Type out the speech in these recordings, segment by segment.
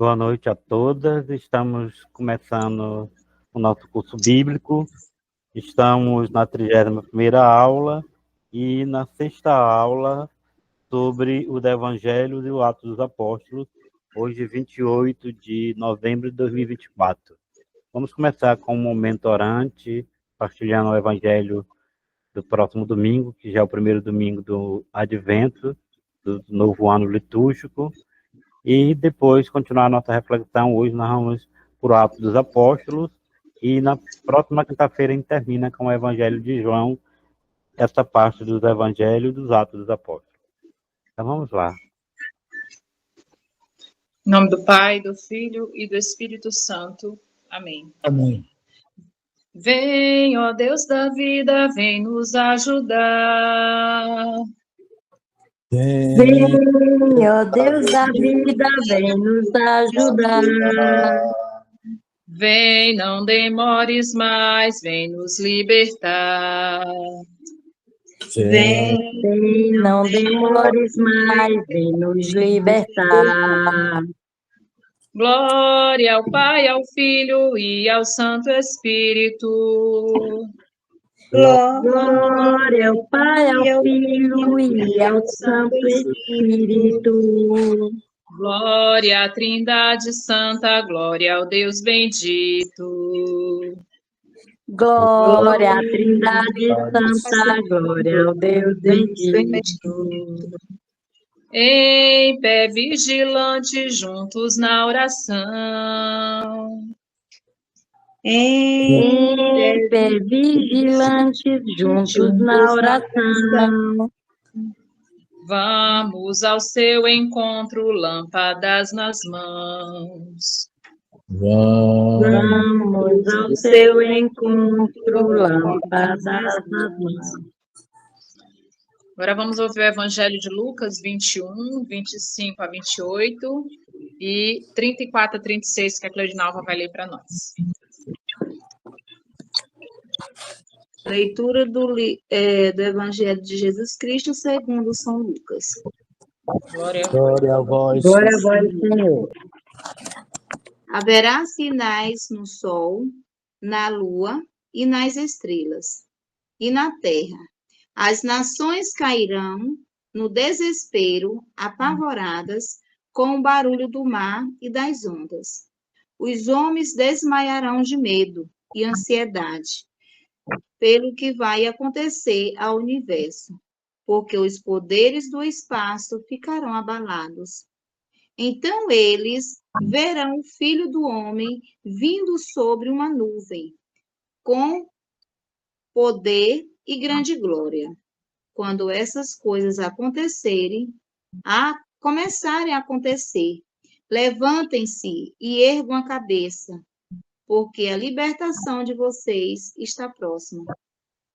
Boa noite a todas. Estamos começando o nosso curso bíblico. Estamos na 31ª aula e na 6ª aula sobre o Evangelho e o Atos dos Apóstolos, hoje 28 de novembro de 2024. Vamos começar com um momento orante, partilhando o Evangelho do próximo domingo, que já é o primeiro domingo do Advento, do novo ano litúrgico. E depois continuar a nossa reflexão. Hoje nós vamos por Atos dos Apóstolos e na próxima quinta-feira a gente termina com o Evangelho de João, essa parte dos Evangelhos dos Atos dos Apóstolos. Então vamos lá. Em nome do Pai, do Filho e do Espírito Santo. Amém. Amém. Vem, ó Deus da vida, vem nos ajudar. Vem, ó Deus da vida, vem nos ajudar. Vem, não demores mais, vem nos libertar. Vem, não demores mais, vem nos libertar. Glória ao Pai, ao Filho e ao Santo Espírito. Glória ao Pai, ao Filho e ao Santo Espírito. Glória à Trindade Santa, glória ao Deus bendito. Glória à Trindade Santa, glória ao Deus bendito. Em pé vigilante, juntos na oração. Em pé vigilantes, juntos na oração. Vamos ao seu encontro, lâmpadas nas mãos. Vamos ao seu encontro, lâmpadas nas mãos. Agora vamos ouvir o Evangelho de Lucas 21, 25 a 28 e 34 a 36, que a Cleudinalva vai ler para nós. Leitura do Evangelho de Jesus Cristo segundo São Lucas. Glória a vós, Senhor. Haverá sinais no sol, na lua e nas estrelas, e na terra. As nações cairão no desespero, apavoradas, com o barulho do mar e das ondas. Os homens desmaiarão de medo e ansiedade pelo que vai acontecer ao universo, porque os poderes do espaço ficarão abalados. Então eles verão o Filho do Homem vindo sobre uma nuvem, com poder e grande glória. Quando essas coisas começarem a acontecer, levantem-se e ergam a cabeça, porque a libertação de vocês está próxima.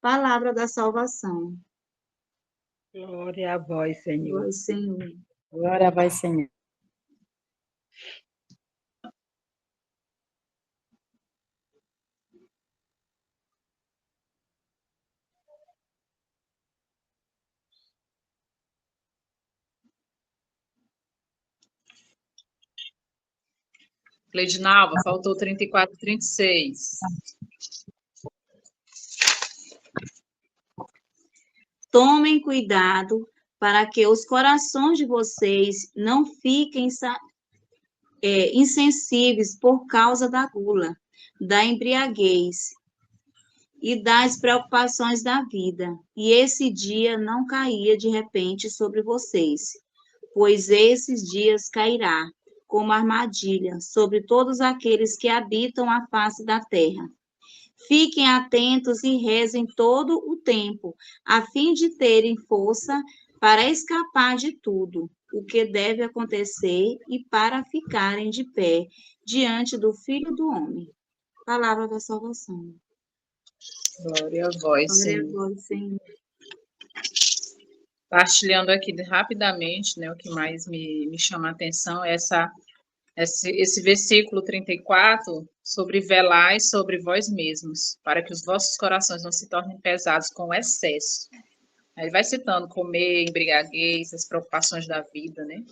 Palavra da salvação. Glória a vós, Senhor. Glória ao Senhor. Glória a vós, Senhor. Cleudinalva, faltou 34 e 36. Tomem cuidado para que os corações de vocês não fiquem insensíveis por causa da gula, da embriaguez e das preocupações da vida. E esse dia não caia de repente sobre vocês, pois esses dias cairá como armadilha sobre todos aqueles que habitam a face da terra. Fiquem atentos e rezem todo o tempo, a fim de terem força para escapar de tudo o que deve acontecer e para ficarem de pé diante do Filho do Homem. Palavra da salvação. Glória a vós, Glória a Senhor. vós, Senhor. Partilhando aqui rapidamente, né, o que mais me chama a atenção é esse versículo 34, sobre velai sobre vós mesmos, para que os vossos corações não se tornem pesados com o excesso. Aí vai citando comer, embriaguez, as preocupações da vida, né?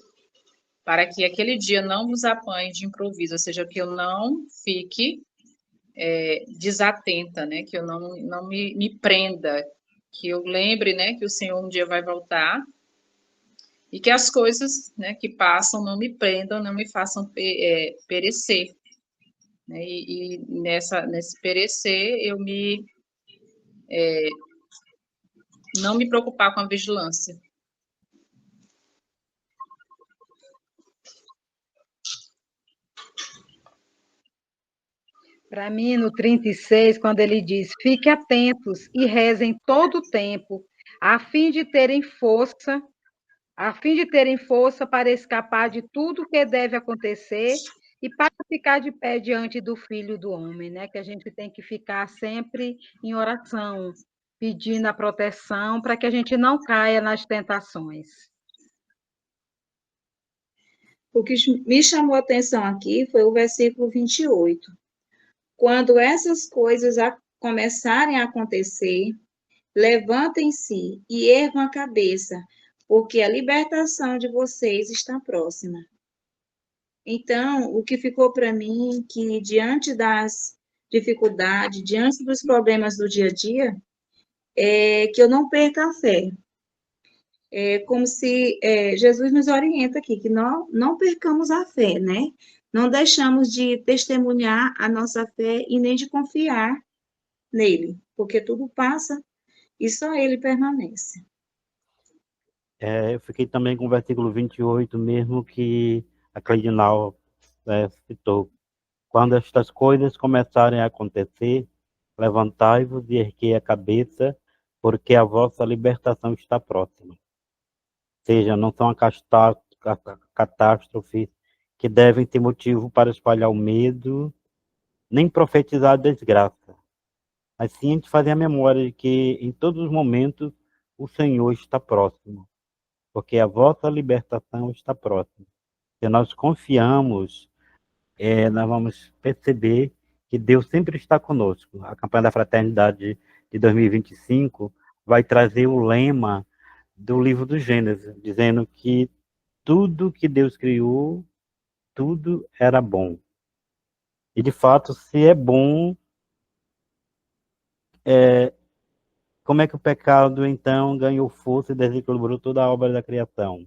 para que aquele dia não vos apanhe de improviso, ou seja, que eu não fique desatenta, né? Que eu não me prenda, que eu lembre, né, que o Senhor um dia vai voltar e que as coisas, né, que passam não me prendam, não me façam perecer, né? E nesse perecer eu não me preocupar com a vigilância. Para mim, no 36, quando ele diz: fique atentos e rezem todo o tempo, a fim de terem força, para escapar de tudo que deve acontecer e para ficar de pé diante do Filho do Homem, né? Que a gente tem que ficar sempre em oração, pedindo a proteção para que a gente não caia nas tentações. O que me chamou a atenção aqui foi o versículo 28. Quando essas coisas começarem a acontecer, levantem-se e ergam a cabeça, porque a libertação de vocês está próxima. Então, o que ficou para mim que diante das dificuldades, diante dos problemas do dia a dia, é que eu não perca a fé. É como se Jesus nos orienta aqui, que não percamos a fé, né? Não deixamos de testemunhar a nossa fé e nem de confiar nele, porque tudo passa e só ele permanece. Eu fiquei também com o versículo 28, mesmo que a Cleidinal citou. Quando estas coisas começarem a acontecer, levantai-vos e erguei a cabeça, porque a vossa libertação está próxima. Ou seja, não são catástrofes que devem ter motivo para espalhar o medo, nem profetizar a desgraça. Mas sim a gente fazer a memória de que em todos os momentos o Senhor está próximo, porque a vossa libertação está próxima. Se nós confiamos, nós vamos perceber que Deus sempre está conosco. A campanha da Fraternidade de 2025 vai trazer o lema do livro do Gênesis, dizendo que tudo que Deus criou, tudo era bom. E, de fato, se é bom, como é que o pecado, então, ganhou força e desequilibrou toda a obra da criação?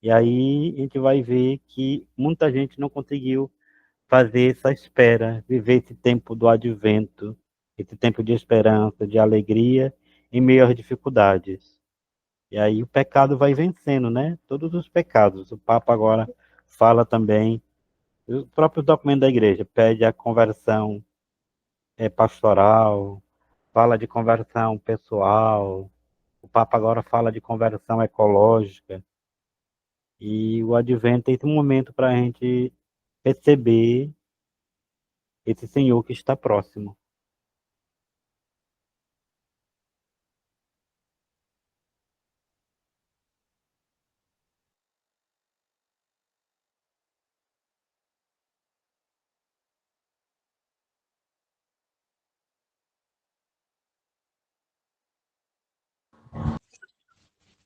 E aí a gente vai ver que muita gente não conseguiu fazer essa espera, viver esse tempo do advento, esse tempo de esperança, de alegria, em meio às dificuldades. E aí o pecado vai vencendo, né? Todos os pecados. O Papa agora fala também, o próprio documento da igreja pede a conversão pastoral, fala de conversão pessoal, o Papa agora fala de conversão ecológica, e o advento é esse momento para a gente perceber esse Senhor que está próximo.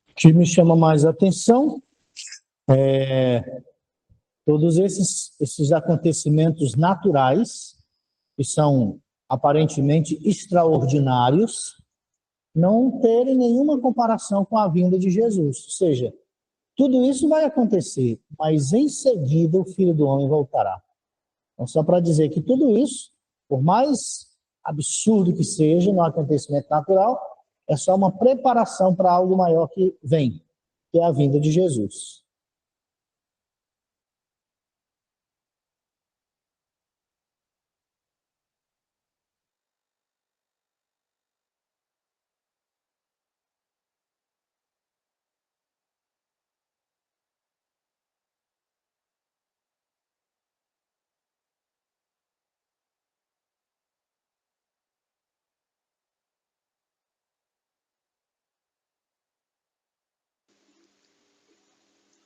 O que me chama mais a atenção é todos esses acontecimentos naturais, que são aparentemente extraordinários, não terem nenhuma comparação com a vinda de Jesus. Ou seja, tudo isso vai acontecer, mas em seguida o Filho do Homem voltará. Então, só para dizer que tudo isso, por mais absurdo que seja no acontecimento natural, é só uma preparação para algo maior que vem, que é a vinda de Jesus.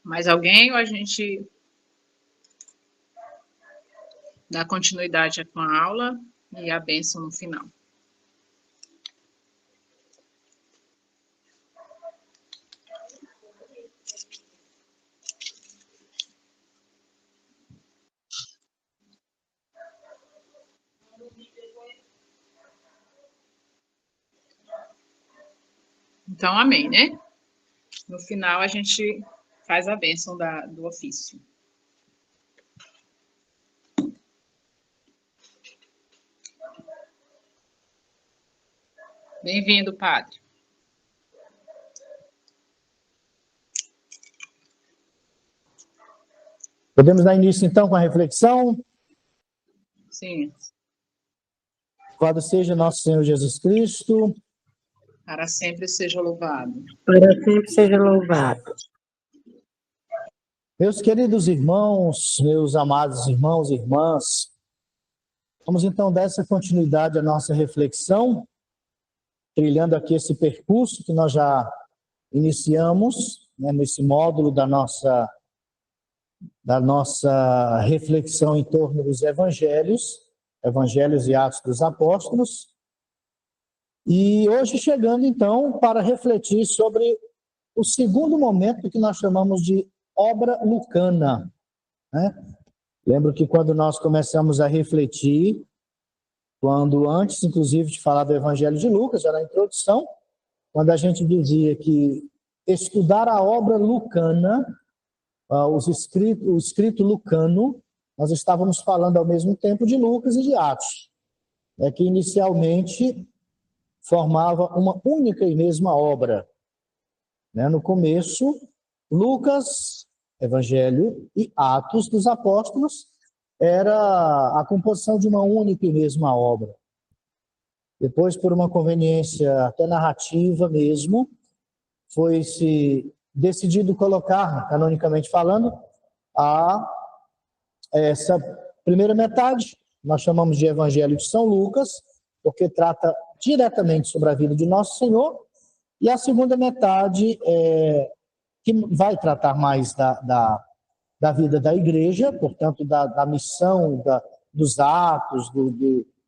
Mais alguém ou a gente dá continuidade com a aula e a bênção no final? Então, amém, né? No final, a gente faz a bênção do ofício. Bem-vindo, padre. Podemos dar início, então, com a reflexão? Sim. Louvado seja nosso Senhor Jesus Cristo. Para sempre seja louvado. Para sempre seja louvado. Meus queridos irmãos, meus amados irmãos e irmãs, vamos então dar essa continuidade à nossa reflexão, trilhando aqui esse percurso que nós já iniciamos, né, nesse módulo da nossa reflexão em torno dos evangelhos e Atos dos Apóstolos. E hoje chegando então para refletir sobre o segundo momento que nós chamamos de obra lucana, né? Lembro que quando nós começamos a refletir, quando antes inclusive de falar do Evangelho de Lucas, já na introdução, quando a gente dizia que estudar a obra lucana, o escrito lucano, nós estávamos falando ao mesmo tempo de Lucas e de Atos, que inicialmente formava uma única e mesma obra. No começo, Lucas, Evangelho e Atos dos Apóstolos era a composição de uma única e mesma obra. Depois, por uma conveniência até narrativa mesmo, foi-se decidido colocar, canonicamente falando, essa primeira metade, nós chamamos de Evangelho de São Lucas, porque trata diretamente sobre a vida de Nosso Senhor, e a segunda metade que vai tratar mais da vida da igreja, portanto, da missão, dos atos,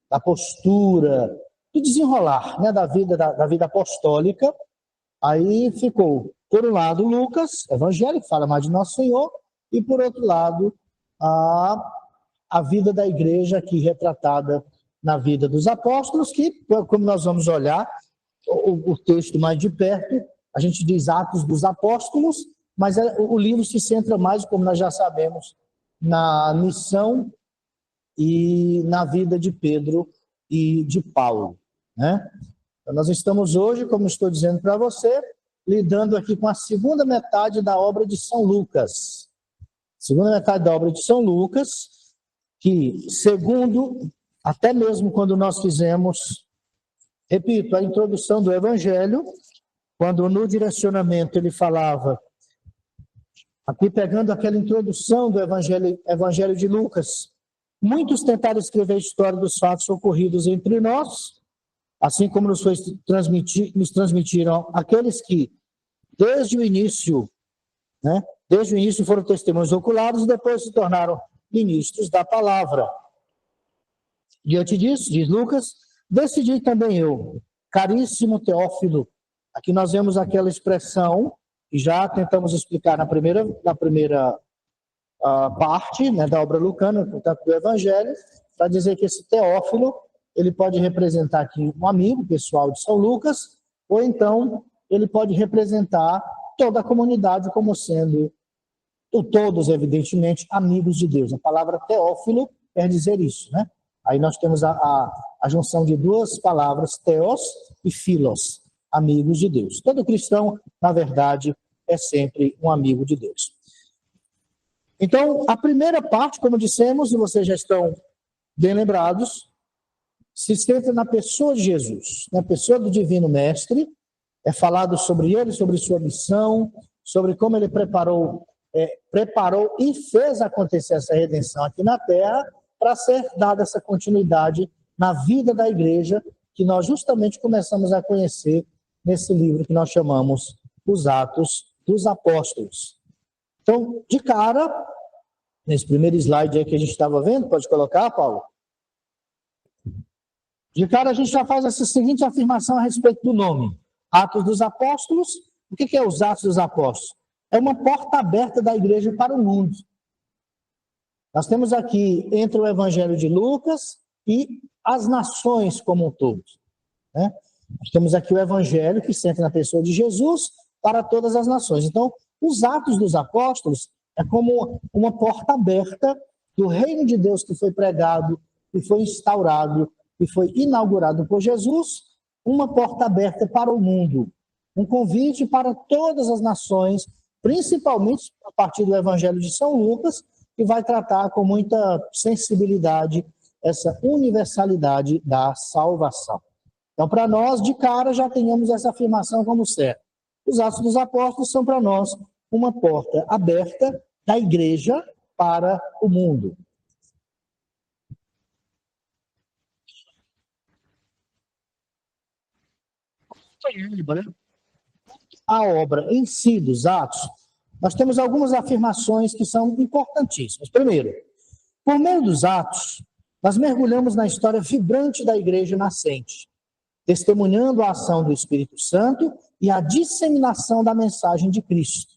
da postura, do desenrolar, né, da vida apostólica. Aí ficou, por um lado, Lucas, Evangelho, que fala mais de Nosso Senhor, e, por outro lado, a vida da igreja aqui retratada na vida dos apóstolos, que, como nós vamos olhar o texto mais de perto, a gente diz Atos dos Apóstolos, mas o livro se centra mais, como nós já sabemos, na missão e na vida de Pedro e de Paulo, né? Então, nós estamos hoje, como estou dizendo para você, lidando aqui com a segunda metade da obra de São Lucas. Segunda metade da obra de São Lucas, que, segundo, até mesmo quando nós fizemos, repito, a introdução do Evangelho, quando no direcionamento ele falava, aqui pegando aquela introdução do Evangelho de Lucas, muitos tentaram escrever a história dos fatos ocorridos entre nós, assim como nos transmitiram aqueles que, desde o início foram testemunhos oculares e depois se tornaram ministros da palavra. Diante disso, diz Lucas, decidi também eu, caríssimo Teófilo, aqui nós vemos aquela expressão que já tentamos explicar na primeira parte, né, da obra lucana, portanto, do Evangelho, para dizer que esse Teófilo, ele pode representar aqui um amigo pessoal de São Lucas, ou então ele pode representar toda a comunidade como sendo, todos, evidentemente, amigos de Deus. A palavra Teófilo quer dizer isso, né? Aí nós temos a junção de duas palavras, Theos e Philos, amigos de Deus. Todo cristão, na verdade, é sempre um amigo de Deus. Então, a primeira parte, como dissemos, e vocês já estão bem lembrados, se centra na pessoa de Jesus, na pessoa do Divino Mestre. É falado sobre ele, sobre sua missão, sobre como ele preparou e fez acontecer essa redenção aqui na Terra, para ser dada essa continuidade na vida da igreja, que nós justamente começamos a conhecer nesse livro que nós chamamos Os Atos dos Apóstolos. Então, de cara, nesse primeiro slide aí que a gente estava vendo, pode colocar, Paulo? De cara, a gente já faz essa seguinte afirmação a respeito do nome. Atos dos Apóstolos. O que é os Atos dos Apóstolos? É uma porta aberta da igreja para o mundo. Nós temos aqui, entre o Evangelho de Lucas e as nações como um todo, né? Nós temos aqui o evangelho que se entra na pessoa de Jesus para todas as nações. Então, os Atos dos Apóstolos é como uma porta aberta do reino de Deus que foi pregado, que foi instaurado, que foi inaugurado por Jesus, uma porta aberta para o mundo, um convite para todas as nações, principalmente a partir do Evangelho de São Lucas, que vai tratar com muita sensibilidade essa universalidade da salvação. Então, para nós, de cara, já tenhamos essa afirmação como certa. Os Atos dos Apóstolos são para nós uma porta aberta da igreja para o mundo. A obra em si dos Atos, nós temos algumas afirmações que são importantíssimas. Primeiro, por meio dos Atos, nós mergulhamos na história vibrante da igreja nascente, testemunhando a ação do Espírito Santo e a disseminação da mensagem de Cristo.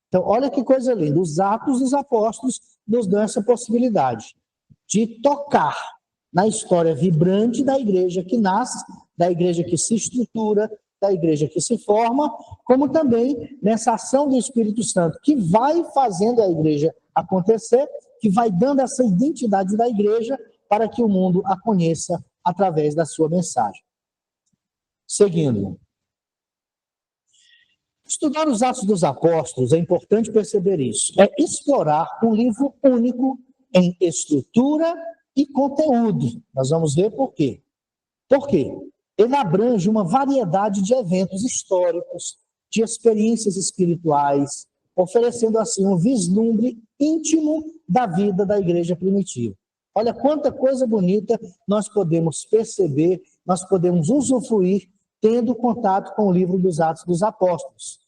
Então, olha que coisa linda. Os Atos dos Apóstolos nos dão essa possibilidade de tocar na história vibrante da igreja que nasce, da igreja que se estrutura, da igreja que se forma, como também nessa ação do Espírito Santo, que vai fazendo a igreja acontecer, que vai dando essa identidade da igreja para que o mundo a conheça através da sua mensagem. Seguindo. Estudar os Atos dos Apóstolos, é importante perceber isso, é explorar um livro único em estrutura e conteúdo. Nós vamos ver por quê. Por quê? Ele abrange uma variedade de eventos históricos, de experiências espirituais, oferecendo assim um vislumbre íntimo da vida da igreja primitiva. Olha quanta coisa bonita nós podemos perceber, nós podemos usufruir tendo contato com o livro dos Atos dos Apóstolos.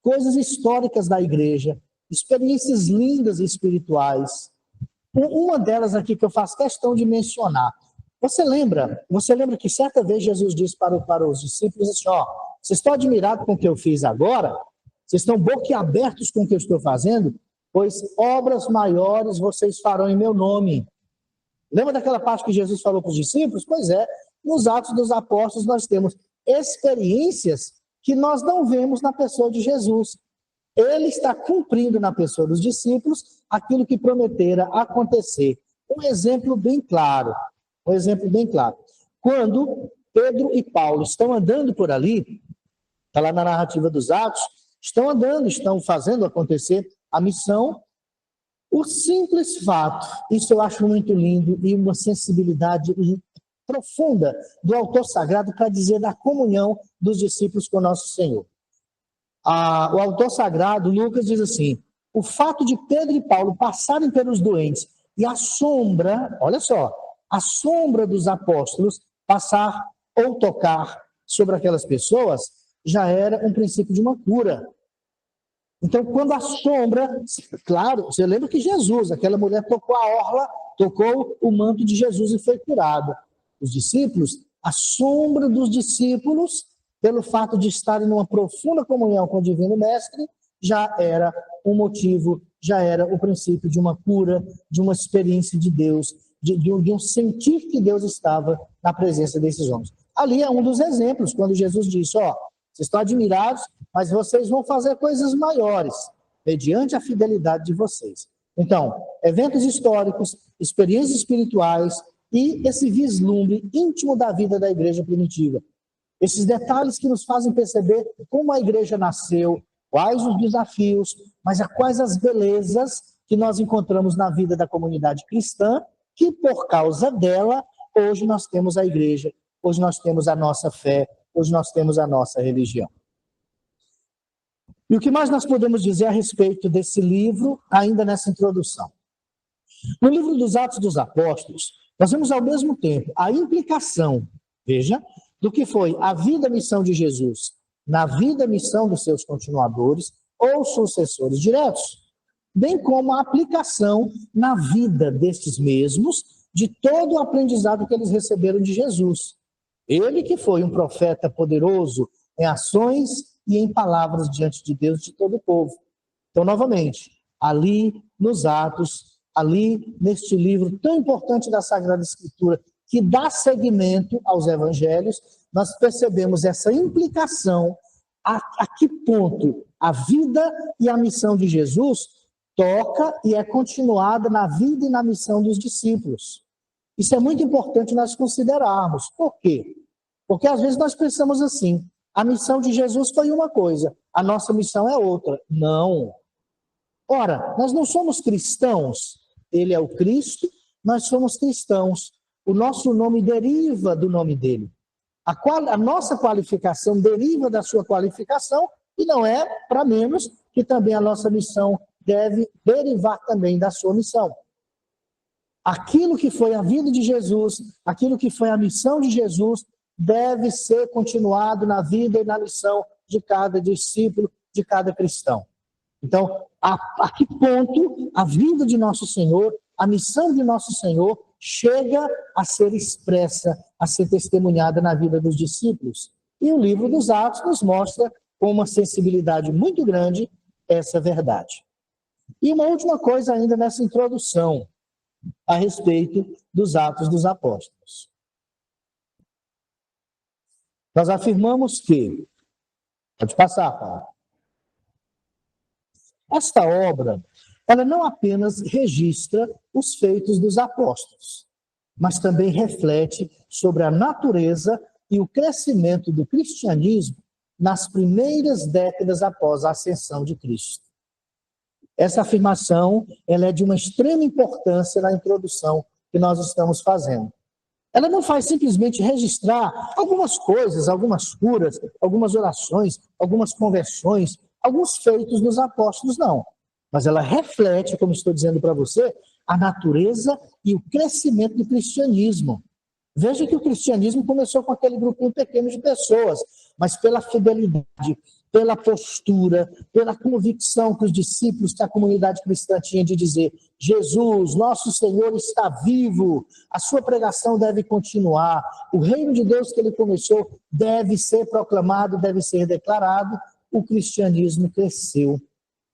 Coisas históricas da igreja, experiências lindas e espirituais. Uma delas aqui que eu faço questão de mencionar. Você lembra que certa vez Jesus disse para os discípulos assim, ó, vocês estão admirados com o que eu fiz agora? Vocês estão boquiabertos com o que eu estou fazendo? Pois obras maiores vocês farão em meu nome. Lembra daquela parte que Jesus falou para os discípulos? Pois é, nos Atos dos Apóstolos nós temos experiências que nós não vemos na pessoa de Jesus. Ele está cumprindo na pessoa dos discípulos aquilo que prometera acontecer. Um exemplo bem claro. Quando Pedro e Paulo estão andando por ali, está lá na narrativa dos Atos, estão fazendo acontecer a missão, o simples fato, isso eu acho muito lindo, e uma sensibilidade profunda do autor sagrado para dizer da comunhão dos discípulos com nosso Senhor. O autor sagrado, Lucas, diz assim, o fato de Pedro e Paulo passarem pelos doentes e a sombra, olha só, a sombra dos apóstolos passar ou tocar sobre aquelas pessoas, já era um princípio de uma cura. Então, quando a sombra, claro, você lembra que Jesus, aquela mulher tocou a orla, tocou o manto de Jesus e foi curada. Os discípulos, a sombra dos discípulos, pelo fato de estarem numa profunda comunhão com o Divino Mestre, já era um motivo, já era o princípio de uma cura, de uma experiência de Deus, de um sentir que Deus estava na presença desses homens. Ali é um dos exemplos, quando Jesus disse, ó, vocês estão admirados, mas vocês vão fazer coisas maiores, mediante a fidelidade de vocês. Então, eventos históricos, experiências espirituais e esse vislumbre íntimo da vida da igreja primitiva. Esses detalhes que nos fazem perceber como a igreja nasceu, quais os desafios, mas quais as belezas que nós encontramos na vida da comunidade cristã, que por causa dela, hoje nós temos a igreja, hoje nós temos a nossa fé, hoje nós temos a nossa religião. E o que mais nós podemos dizer a respeito desse livro, ainda nessa introdução? No livro dos Atos dos Apóstolos, nós vemos ao mesmo tempo a implicação, veja, do que foi a vida e missão de Jesus na vida e missão dos seus continuadores ou sucessores diretos, bem como a aplicação na vida destes mesmos de todo o aprendizado que eles receberam de Jesus. Ele que foi um profeta poderoso em ações e em palavras diante de Deus e de todo o povo. Então, novamente, ali nos Atos, ali neste livro tão importante da Sagrada Escritura, que dá seguimento aos evangelhos, nós percebemos essa implicação, a que ponto a vida e a missão de Jesus toca e é continuada na vida e na missão dos discípulos. Isso é muito importante nós considerarmos. Por quê? Porque às vezes nós pensamos assim, a missão de Jesus foi uma coisa, a nossa missão é outra. Não. Ora, nós não somos cristãos, ele é o Cristo, nós somos cristãos. O nosso nome deriva do nome dele. A nossa qualificação deriva da sua qualificação e não é para menos que também a nossa missão deve derivar também da sua missão. Aquilo que foi a vida de Jesus, aquilo que foi a missão de Jesus, deve ser continuado na vida e na missão de cada discípulo, de cada cristão. Então, a que ponto a vida de nosso Senhor, a missão de nosso Senhor, chega a ser expressa, a ser testemunhada na vida dos discípulos. E o livro dos Atos nos mostra com uma sensibilidade muito grande essa verdade. E uma última coisa ainda nessa introdução a respeito dos Atos dos Apóstolos. Nós afirmamos que, pode passar, Paulo. Esta obra, ela não apenas registra os feitos dos apóstolos, mas também reflete sobre a natureza e o crescimento do cristianismo nas primeiras décadas após a ascensão de Cristo. Essa afirmação, ela é de uma extrema importância na introdução que nós estamos fazendo. Ela não faz simplesmente registrar algumas coisas, algumas curas, algumas orações, algumas conversões, alguns feitos dos apóstolos, não. Mas ela reflete, como estou dizendo para você, a natureza e o crescimento do cristianismo. Veja que o cristianismo começou com aquele grupinho pequeno de pessoas, mas pela fidelidade, pela postura, pela convicção que os discípulos, que a comunidade cristã tinha de dizer: Jesus, nosso Senhor, está vivo, a sua pregação deve continuar, o reino de Deus que ele começou deve ser proclamado, deve ser declarado. O cristianismo cresceu.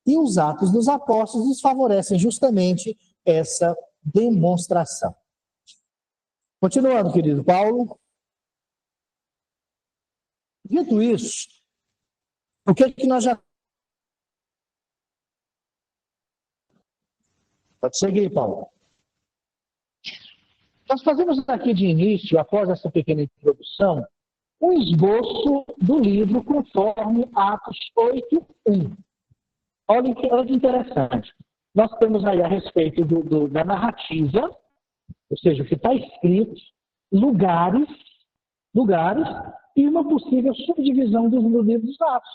E os Atos dos Apóstolos nos favorecem justamente essa demonstração. Continuando, querido Paulo. Dito isso, o que nós já... Pode seguir, Paulo. Nós fazemos aqui de início, após essa pequena introdução, um esboço do livro conforme Atos 8:1. Olha que interessante. Nós temos aí a respeito da narrativa, ou seja, o que está escrito, lugares e uma possível subdivisão do livro dos Atos.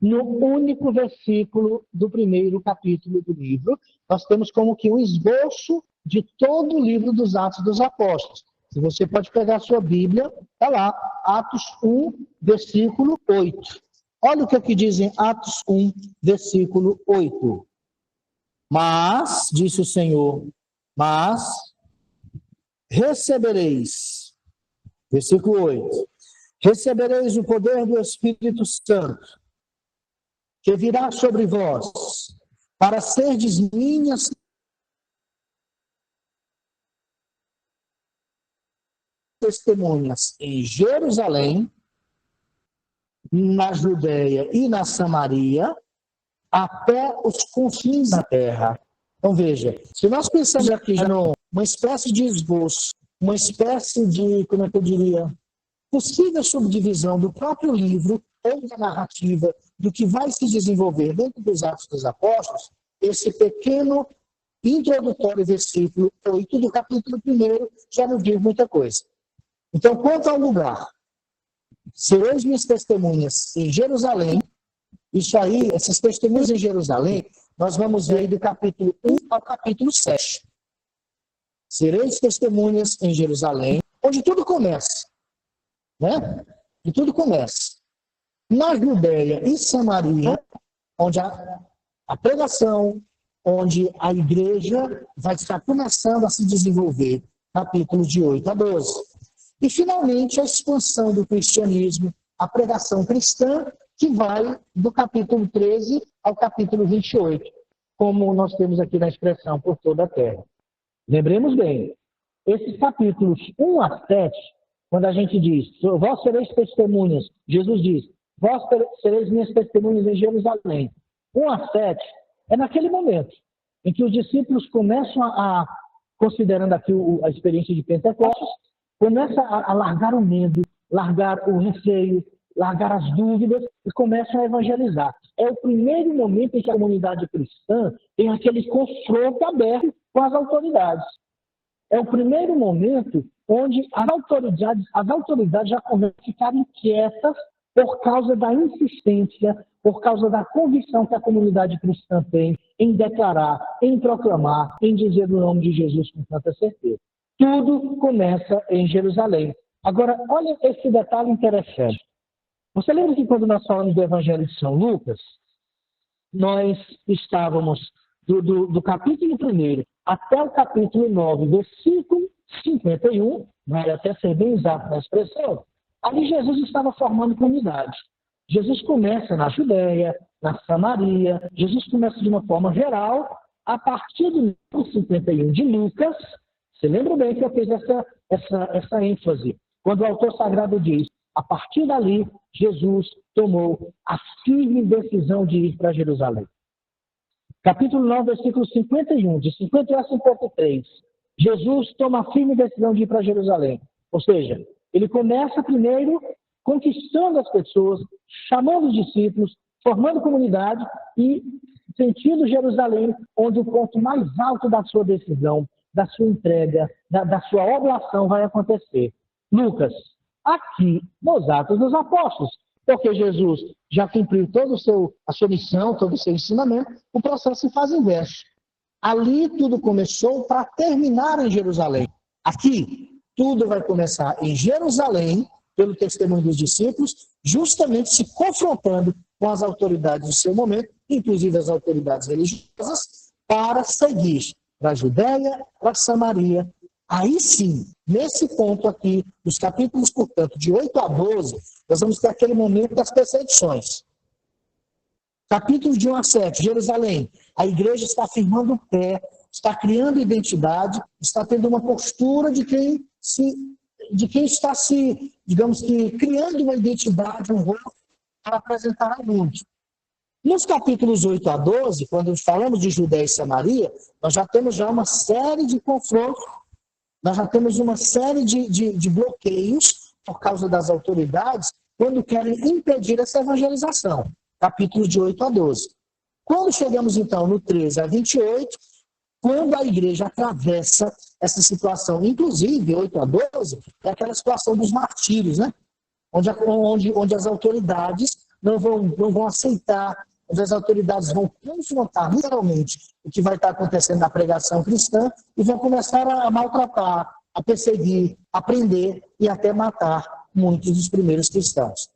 No único versículo do primeiro capítulo do livro, nós temos como que um esboço de todo o livro dos Atos dos Apóstolos. Se você pode pegar a sua Bíblia, está lá, Atos 1, versículo 8. Olha o que aqui diz em Atos 1, versículo 8. Mas, disse o Senhor, mas recebereis, versículo 8, recebereis o poder do Espírito Santo, que virá sobre vós, para serdes minhas testemunhas em Jerusalém, na Judéia e na Samaria, até os confins da terra. Então veja, se nós pensamos aqui já numa espécie de esboço, uma espécie de, como é que eu diria, possível subdivisão do próprio livro ou da narrativa do que vai se desenvolver dentro dos Atos dos Apóstolos, esse pequeno introdutório versículo 8 do capítulo 1 já nos diz muita coisa. Então, quanto ao lugar, sereis minhas testemunhas em Jerusalém, isso aí, essas testemunhas em Jerusalém, nós vamos ver do capítulo 1 ao capítulo 7. Sereis testemunhas em Jerusalém, onde tudo começa, né? E tudo começa. Na Judéia e Samaria, onde a pregação, onde a igreja vai estar começando a se desenvolver, capítulos de 8 a 12. E, finalmente, a expansão do cristianismo, a pregação cristã, que vai do capítulo 13 ao capítulo 28, como nós temos aqui na expressão por toda a terra. Lembremos bem, esses capítulos 1 a 7 quando a gente diz, vós sereis testemunhas, Jesus diz, vós sereis minhas testemunhas em Jerusalém. 1-7 é naquele momento em que os discípulos começam considerando aqui a experiência de Pentecostes, começa a largar o medo, largar o receio, largar as dúvidas e começam a evangelizar. É o primeiro momento em que a comunidade cristã tem aquele confronto aberto com as autoridades. É o primeiro momento onde as autoridades já começam a ficar inquietas por causa da insistência, por causa da convicção que a comunidade cristã tem em declarar, em proclamar, em dizer o nome de Jesus com tanta certeza. Tudo começa em Jerusalém. Agora, olha esse detalhe interessante. Você lembra que quando nós falamos do Evangelho de São Lucas, nós estávamos do capítulo 1 até o capítulo 9, versículo 51, vai até ser bem exato na expressão, ali Jesus estava formando comunidade. Jesus começa na Judéia, na Samaria, Jesus começa de uma forma geral, a partir do 51 de Lucas. Você lembra bem que eu fiz essa ênfase, quando o autor sagrado diz, a partir dali, Jesus tomou a firme decisão de ir para Jerusalém. Capítulo 9, versículo 51, de 51 a 53, Jesus toma a firme decisão de ir para Jerusalém. Ou seja, ele começa primeiro conquistando as pessoas, chamando os discípulos, formando comunidade e sentindo Jerusalém, onde o ponto mais alto da sua decisão, da sua entrega, da sua oblação vai acontecer. Lucas, aqui nos Atos dos Apóstolos, porque Jesus já cumpriu toda a sua missão, todo o seu ensinamento, o processo se faz inverso. Ali tudo começou para terminar em Jerusalém. Aqui, tudo vai começar em Jerusalém, pelo testemunho dos discípulos, justamente se confrontando com as autoridades do seu momento, inclusive as autoridades religiosas, para seguir para a Judéia, para Samaria. Aí sim, nesse ponto aqui, dos capítulos, portanto, de 8 a 12, nós vamos ter aquele momento das perseguições. Capítulos de 1 a 7, Jerusalém. A igreja está firmando o pé, está criando identidade, está tendo uma postura de quem está digamos que, criando uma identidade, um rosto para apresentar ao mundo. Nos capítulos 8 a 12, quando falamos de Judéia e Samaria, nós já temos uma série de confrontos, nós já temos uma série de bloqueios por causa das autoridades quando querem impedir essa evangelização. Capítulos de 8 a 12. Quando chegamos, então, no 13 a 28, quando a igreja atravessa essa situação, inclusive 8 a 12, é aquela situação dos martírios, né? Onde as autoridades não vão aceitar, onde as autoridades vão confrontar literalmente o que vai estar acontecendo na pregação cristã e vão começar a maltratar, a perseguir, a prender e até matar muitos dos primeiros cristãos.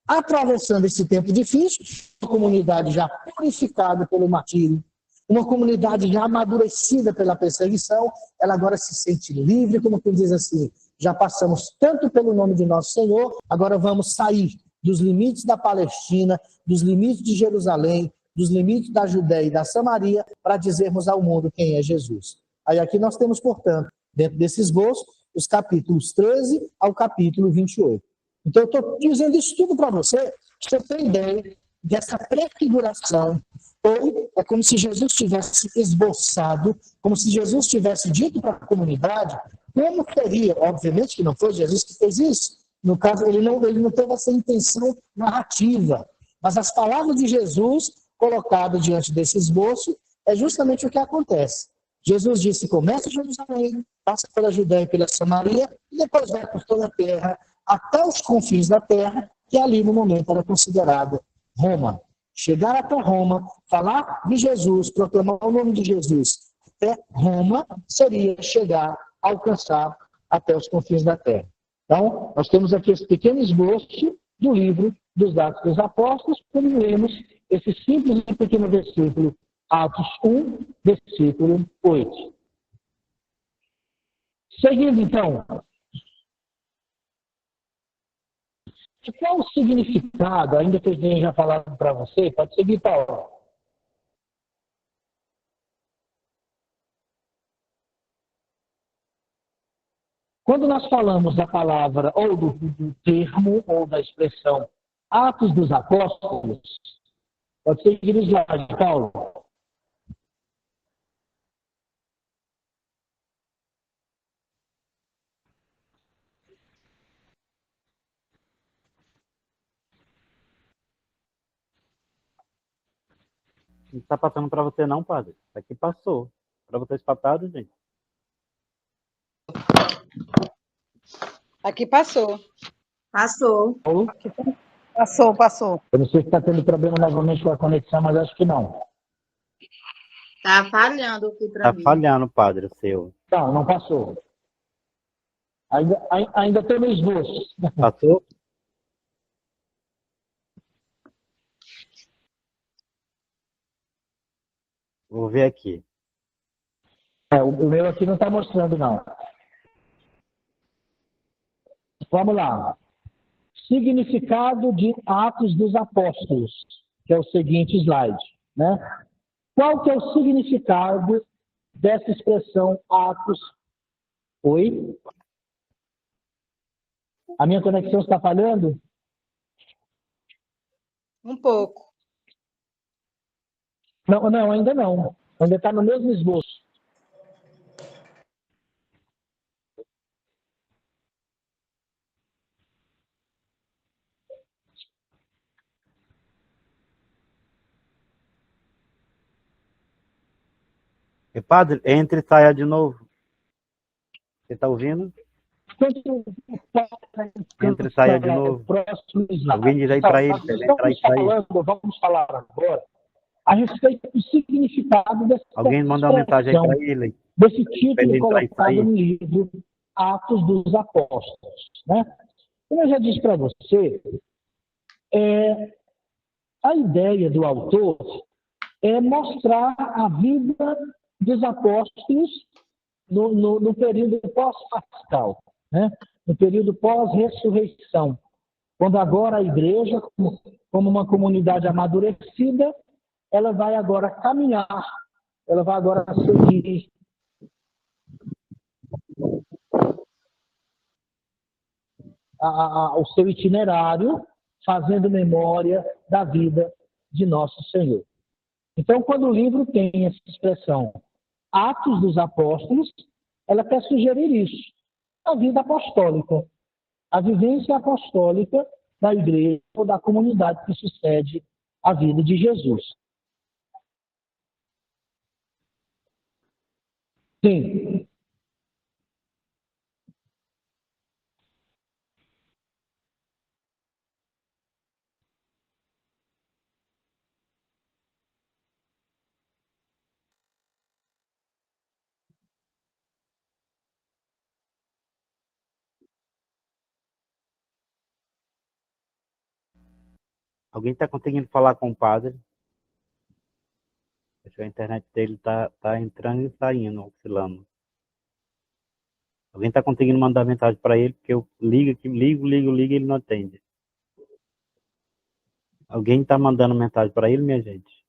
Atravessando esse tempo difícil, uma comunidade já purificada pelo martírio, uma comunidade já amadurecida pela perseguição, ela agora se sente livre, como quem diz assim, já passamos tanto pelo nome de nosso Senhor, agora vamos sair dos limites da Palestina, dos limites de Jerusalém, dos limites da Judéia e da Samaria, para dizermos ao mundo quem é Jesus. Aí aqui nós temos, portanto, dentro desse esboço, os capítulos 13 ao capítulo 28. Então eu estou dizendo isso tudo para você ter ideia dessa prefiguração, ou é como se Jesus tivesse esboçado, como se Jesus tivesse dito para a comunidade como seria, obviamente que não foi Jesus que fez isso, no caso ele não teve essa intenção narrativa, mas as palavras de Jesus colocadas diante desse esboço é justamente o que acontece. Jesus disse, começa em Jerusalém, passa pela Judéia e pela Samaria, e depois vai por toda a terra, até os confins da terra, que ali no momento era considerado Roma. Chegar até Roma, falar de Jesus, proclamar o nome de Jesus até Roma, seria chegar, alcançar até os confins da terra. Então, nós temos aqui esse pequeno esboço do livro dos Atos dos Apóstolos, quando lemos esse simples e pequeno versículo, Atos 1, versículo 8. Seguindo, então, qual o significado, ainda que eu tenha já falado para você, pode seguir, Paulo. Quando nós falamos da palavra, ou do termo, ou da expressão Atos dos Apóstolos, pode seguir o slide, Paulo. Não está passando para você não, padre. Aqui passou. Para vocês passaram, gente. Aqui passou. Passou. Passou. Eu não sei se está tendo problema novamente com a conexão, mas acho que não. Tá falhando aqui para Está mim. falhando, padre, o seu. Não, não passou. Ainda tem no esboço. Passou? Vou ver aqui. O meu aqui não está mostrando, não. Vamos lá. Significado de Atos dos Apóstolos, que é o seguinte slide, né? Qual que é o significado dessa expressão Atos? Oi? A minha conexão está falhando? Um pouco. Não, ainda não. Ainda está no mesmo esboço. E, padre, entre e saia de novo. Você está ouvindo? Entre e saia de novo. Alguém diz aí para ele, ele entrar e sair. Vamos falar agora a respeito do significado dessa Alguém manda uma mensagem aí para ele. desse Pra título ele entrar e colocado sair. no livro Atos dos Apóstolos, né? Como eu já disse para você, a ideia do autor é mostrar a vida dos apóstolos no período pós-pascal, né? No período pós-ressurreição, quando agora a igreja, como uma comunidade amadurecida, ela vai agora caminhar, ela vai agora seguir o seu itinerário, fazendo memória da vida de nosso Senhor. Então, quando o livro tem essa expressão Atos dos Apóstolos, ela quer sugerir isso, a vida apostólica, a vivência apostólica da igreja ou da comunidade que sucede a vida de Jesus. Sim. Alguém está conseguindo falar com o padre? Acho que a internet dele tá entrando e saindo, oscilando. Alguém está conseguindo mandar mensagem para ele, porque eu ligo e ele não atende. Alguém está mandando mensagem para ele, minha gente?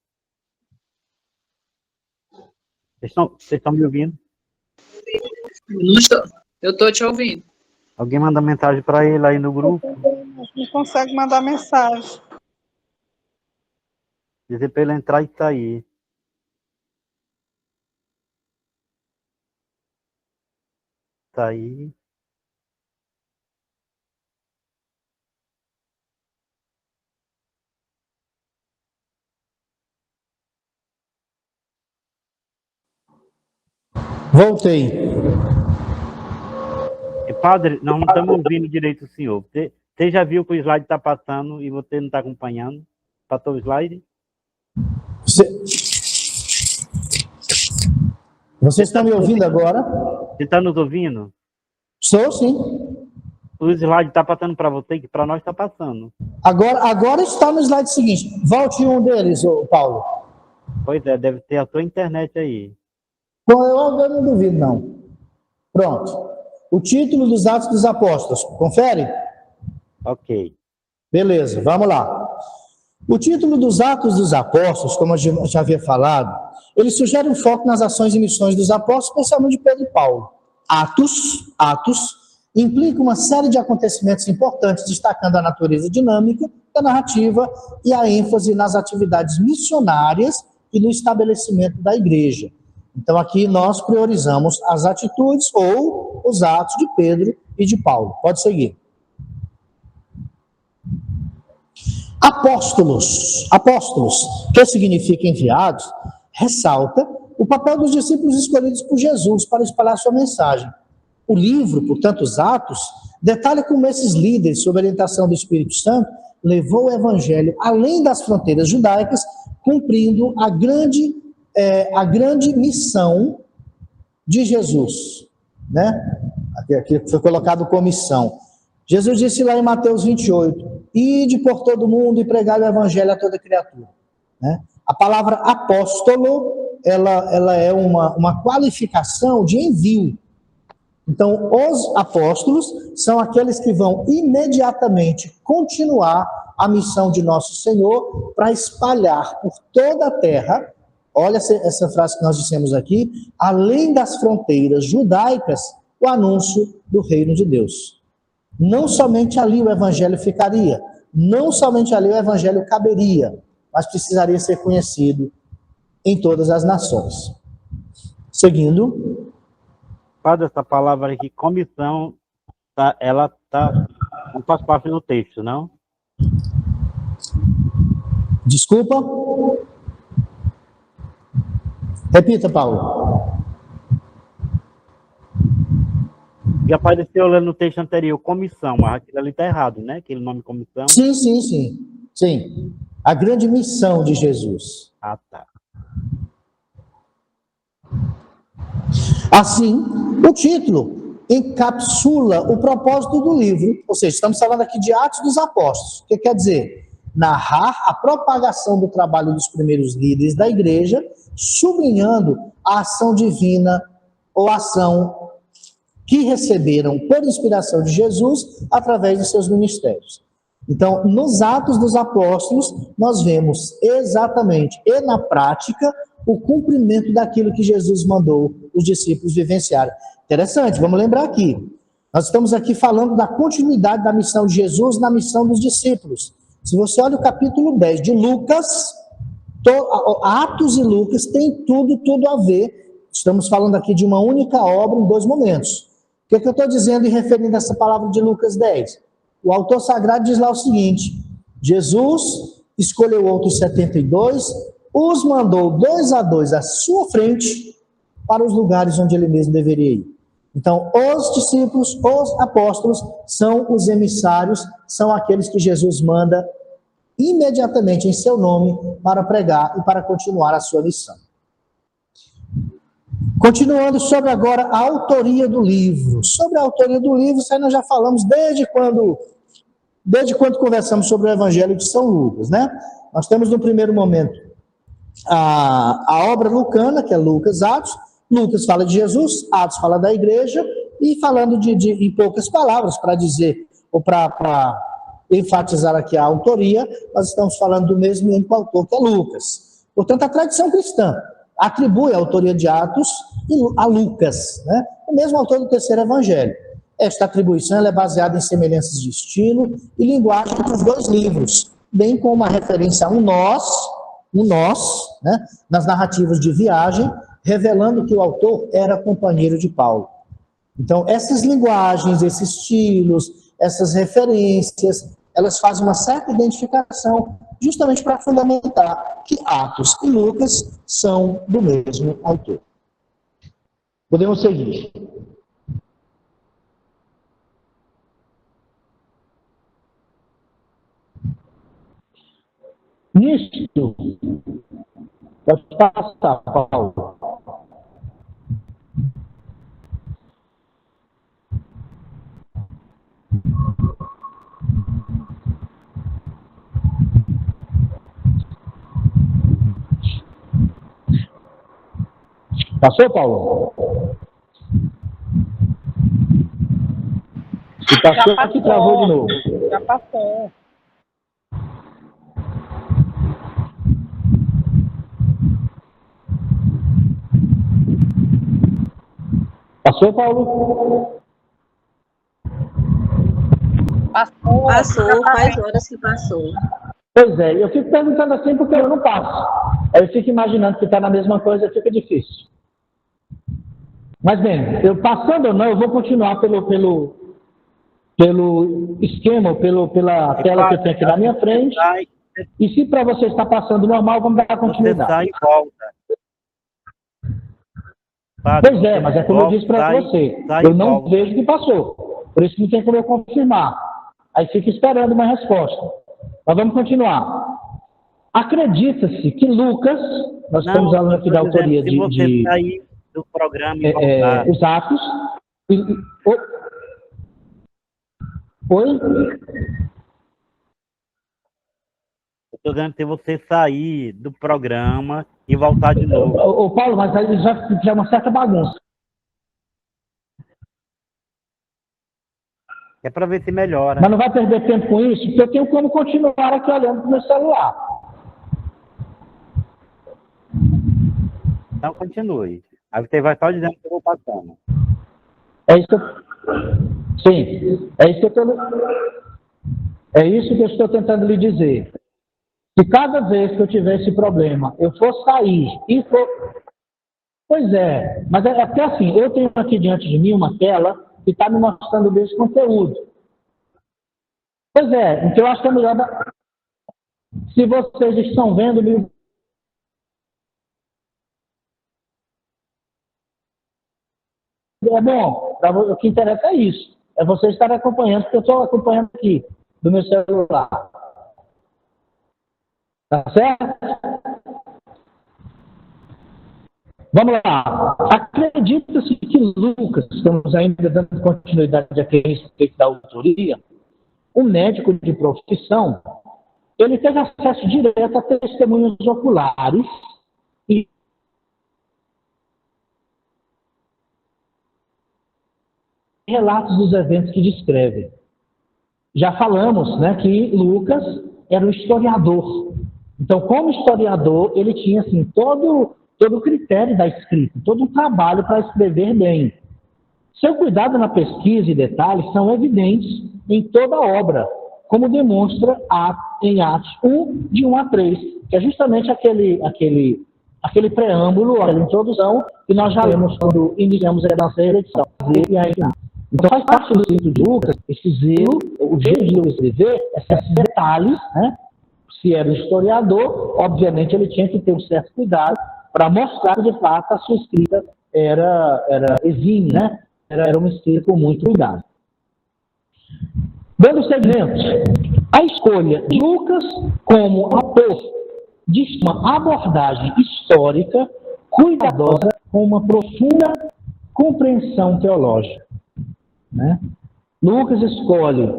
Vocês estão me ouvindo? Não estou. Eu estou te ouvindo. Alguém manda mensagem para ele aí no grupo? Não consegue mandar mensagem. Dizer para ele entrar e sair. Sair. Voltei. E, padre, nós não estamos ouvindo direito o senhor. Você já viu que o slide está passando e você não está acompanhando? Passou o slide? Vocês estão me ouvindo agora? Você está nos ouvindo? Estou, sim. O slide está passando para você, que para nós está passando. Agora está no slide seguinte. Volte um deles, Paulo. Pois é, deve ter a sua internet aí. Bom, eu não duvido, não. Pronto. O título dos Atos dos Apóstolos. Confere? Ok. Beleza, vamos lá. O título dos Atos dos Apóstolos, como eu já havia falado, ele sugere um foco nas ações e missões dos apóstolos, especialmente de Pedro e Paulo. Atos implica uma série de acontecimentos importantes, destacando a natureza dinâmica da narrativa e a ênfase nas atividades missionárias e no estabelecimento da igreja. Então, aqui nós priorizamos as atitudes ou os atos de Pedro e de Paulo. Pode seguir. Apóstolos, que significa enviados, ressalta o papel dos discípulos escolhidos por Jesus para espalhar sua mensagem. O livro, portanto, os Atos, detalha como esses líderes, sob a orientação do Espírito Santo, levou o evangelho além das fronteiras judaicas, cumprindo a grande missão de Jesus, né? Aqui foi colocado como missão. Jesus disse lá em Mateus 28, ide por todo mundo e pregai o evangelho a toda criatura, né? A palavra apóstolo, ela é uma qualificação de envio. Então, os apóstolos são aqueles que vão imediatamente continuar a missão de nosso Senhor para espalhar por toda a terra, olha essa frase que nós dissemos aqui, além das fronteiras judaicas, o anúncio do reino de Deus. Não somente ali o evangelho ficaria, não somente ali o evangelho caberia, mas precisaria ser conhecido em todas as nações. Seguindo. Padre, essa palavra aqui, comissão, não faz parte do texto, não? Desculpa? Repita, Paulo. E apareceu lá no texto anterior, comissão, mas aquilo ali está errado, né? Aquele nome comissão. Sim. A grande missão de Jesus. Ah, tá. Assim, o título encapsula o propósito do livro, ou seja, estamos falando aqui de Atos dos Apóstolos, que quer dizer narrar a propagação do trabalho dos primeiros líderes da igreja, sublinhando a ação divina ou ação que receberam por inspiração de Jesus através de seus ministérios. Então, nos Atos dos Apóstolos, nós vemos exatamente e na prática o cumprimento daquilo que Jesus mandou os discípulos vivenciarem. Interessante, vamos lembrar aqui. Nós estamos aqui falando da continuidade da missão de Jesus na missão dos discípulos. Se você olha o capítulo 10 de Lucas, Atos e Lucas tem tudo a ver. Estamos falando aqui de uma única obra em dois momentos. O que eu estou dizendo e referindo a essa palavra de Lucas 10? O autor sagrado diz lá o seguinte: Jesus escolheu outros 72, os mandou 2 a 2 à sua frente para os lugares onde ele mesmo deveria ir. Então, os discípulos, os apóstolos, são os emissários, são aqueles que Jesus manda imediatamente em seu nome para pregar e para continuar a sua missão. Continuando sobre agora a autoria do livro. Sobre a autoria do livro, isso aí nós já falamos desde quando conversamos sobre o Evangelho de São Lucas, né? Nós temos no primeiro momento a obra lucana, que é Lucas, Atos. Lucas fala de Jesus, Atos fala da igreja, e falando em poucas palavras, para dizer, ou para enfatizar aqui a autoria, nós estamos falando do mesmo único autor, que é Lucas. Portanto, a tradição cristã atribui a autoria de Atos a Lucas, né? O mesmo autor do terceiro evangelho. Esta atribuição ela é baseada em semelhanças de estilo e linguagem entre os dois livros, bem como uma referência a um nós, né, nas narrativas de viagem, revelando que o autor era companheiro de Paulo. Então, essas linguagens, esses estilos, essas referências, elas fazem uma certa identificação justamente para fundamentar que Atos e Lucas são do mesmo autor. Podemos seguir. Nisto, pode passar, Paulo. Passou, Paulo? Se passou, aqui travou de novo. Já passou. Passou, Paulo? Passou. Passou, faz horas que passou. Pois é, eu fico perguntando assim porque eu não passo. Aí eu fico imaginando que está na mesma coisa, fica difícil. Mas bem, eu passando ou não, eu vou continuar pelo esquema, pela tela que eu tenho aqui na minha frente. E se para você está passando normal, vamos dar Você continuidade. sai e volta. Pois é, mas é como eu disse para você, eu não vejo que passou. Por isso não tem como eu confirmar. Aí fica esperando uma resposta. Mas vamos continuar. Acredita-se que Lucas, nós estamos falando aqui da autoria se você sair do programa e voltar. os Atos. Oi? Eu estou dizendo se você sair do programa e voltar de novo. Ô, Paulo, mas aí já é uma certa bagunça. É para ver se melhora. Mas não vai perder tempo com isso, porque eu tenho como continuar aqui olhando para o meu celular. Então continue. Aí você vai só dizendo que eu vou passando. É isso que eu... Sim, é isso que eu estou tentando lhe dizer. Se cada vez que eu tiver esse problema, eu for sair e for... Pois é, mas é até assim, eu tenho aqui diante de mim uma tela que está me mostrando desse conteúdo. Pois é, então eu acho que é melhor... Se vocês estão vendo... É bom, o que interessa é isso. É vocês estarem acompanhando, porque eu estou acompanhando aqui, do meu celular. Tá certo? Vamos lá. Acredita-se que Lucas, estamos ainda dando continuidade aqui a respeito da autoria, um médico de profissão, ele teve acesso direto a testemunhos oculares e relatos dos eventos que descreve. Já falamos, né, que Lucas era um historiador. Então, como historiador, ele tinha assim, todo o critério da escrita, todo um trabalho para escrever bem. Seu cuidado na pesquisa e detalhes são evidentes em toda a obra, como demonstra em Atos 1, de 1 a 3, que é justamente aquele preâmbulo, a introdução, que nós já lemos quando iniciamos a nossa eleição. Então faz parte do livro de Lucas, esse zelo, o jeito de escrever, esses detalhes, né? Se era um historiador, obviamente ele tinha que ter um certo cuidado para mostrar que de fato a sua escrita era exímia, né? Era uma escrita com muito cuidado. Dando seguimento, a escolha de Lucas como autor de uma abordagem histórica cuidadosa com uma profunda compreensão teológica. Né? Lucas escolhe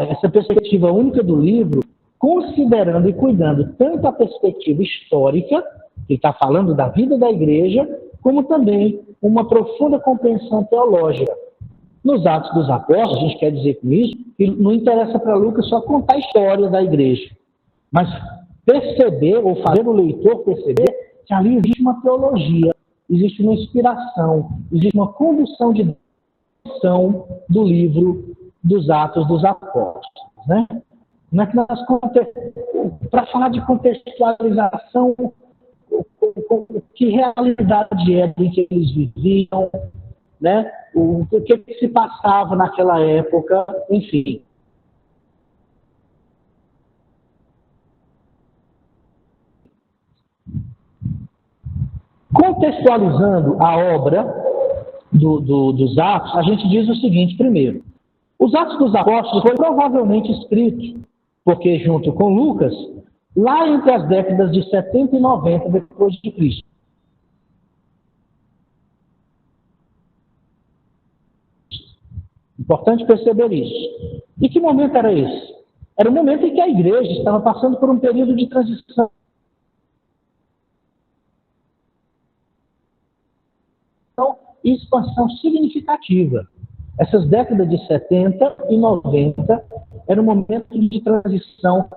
essa perspectiva única do livro, considerando e cuidando tanto a perspectiva histórica, que está falando da vida da igreja, como também uma profunda compreensão teológica. Nos Atos dos Apóstolos, a gente quer dizer com isso, que não interessa para Lucas só contar a história da igreja, mas perceber, ou fazer o leitor perceber, que ali existe uma teologia, existe uma inspiração, existe uma condução de do livro dos Atos dos Apóstolos. Né? Como é que nós para falar de contextualização, que realidade era em que eles viviam, né? O que se passava naquela época, enfim. Contextualizando a obra dos Atos, a gente diz o seguinte primeiro. Os Atos dos Apóstolos foi provavelmente escrito, porque junto com Lucas, lá entre as décadas de 70 e 90 depois de Cristo. Importante perceber isso. E que momento era esse? Era o momento em que a igreja estava passando por um período de transição e expansão significativa. Essas décadas de 70 e 90 era um momento de transição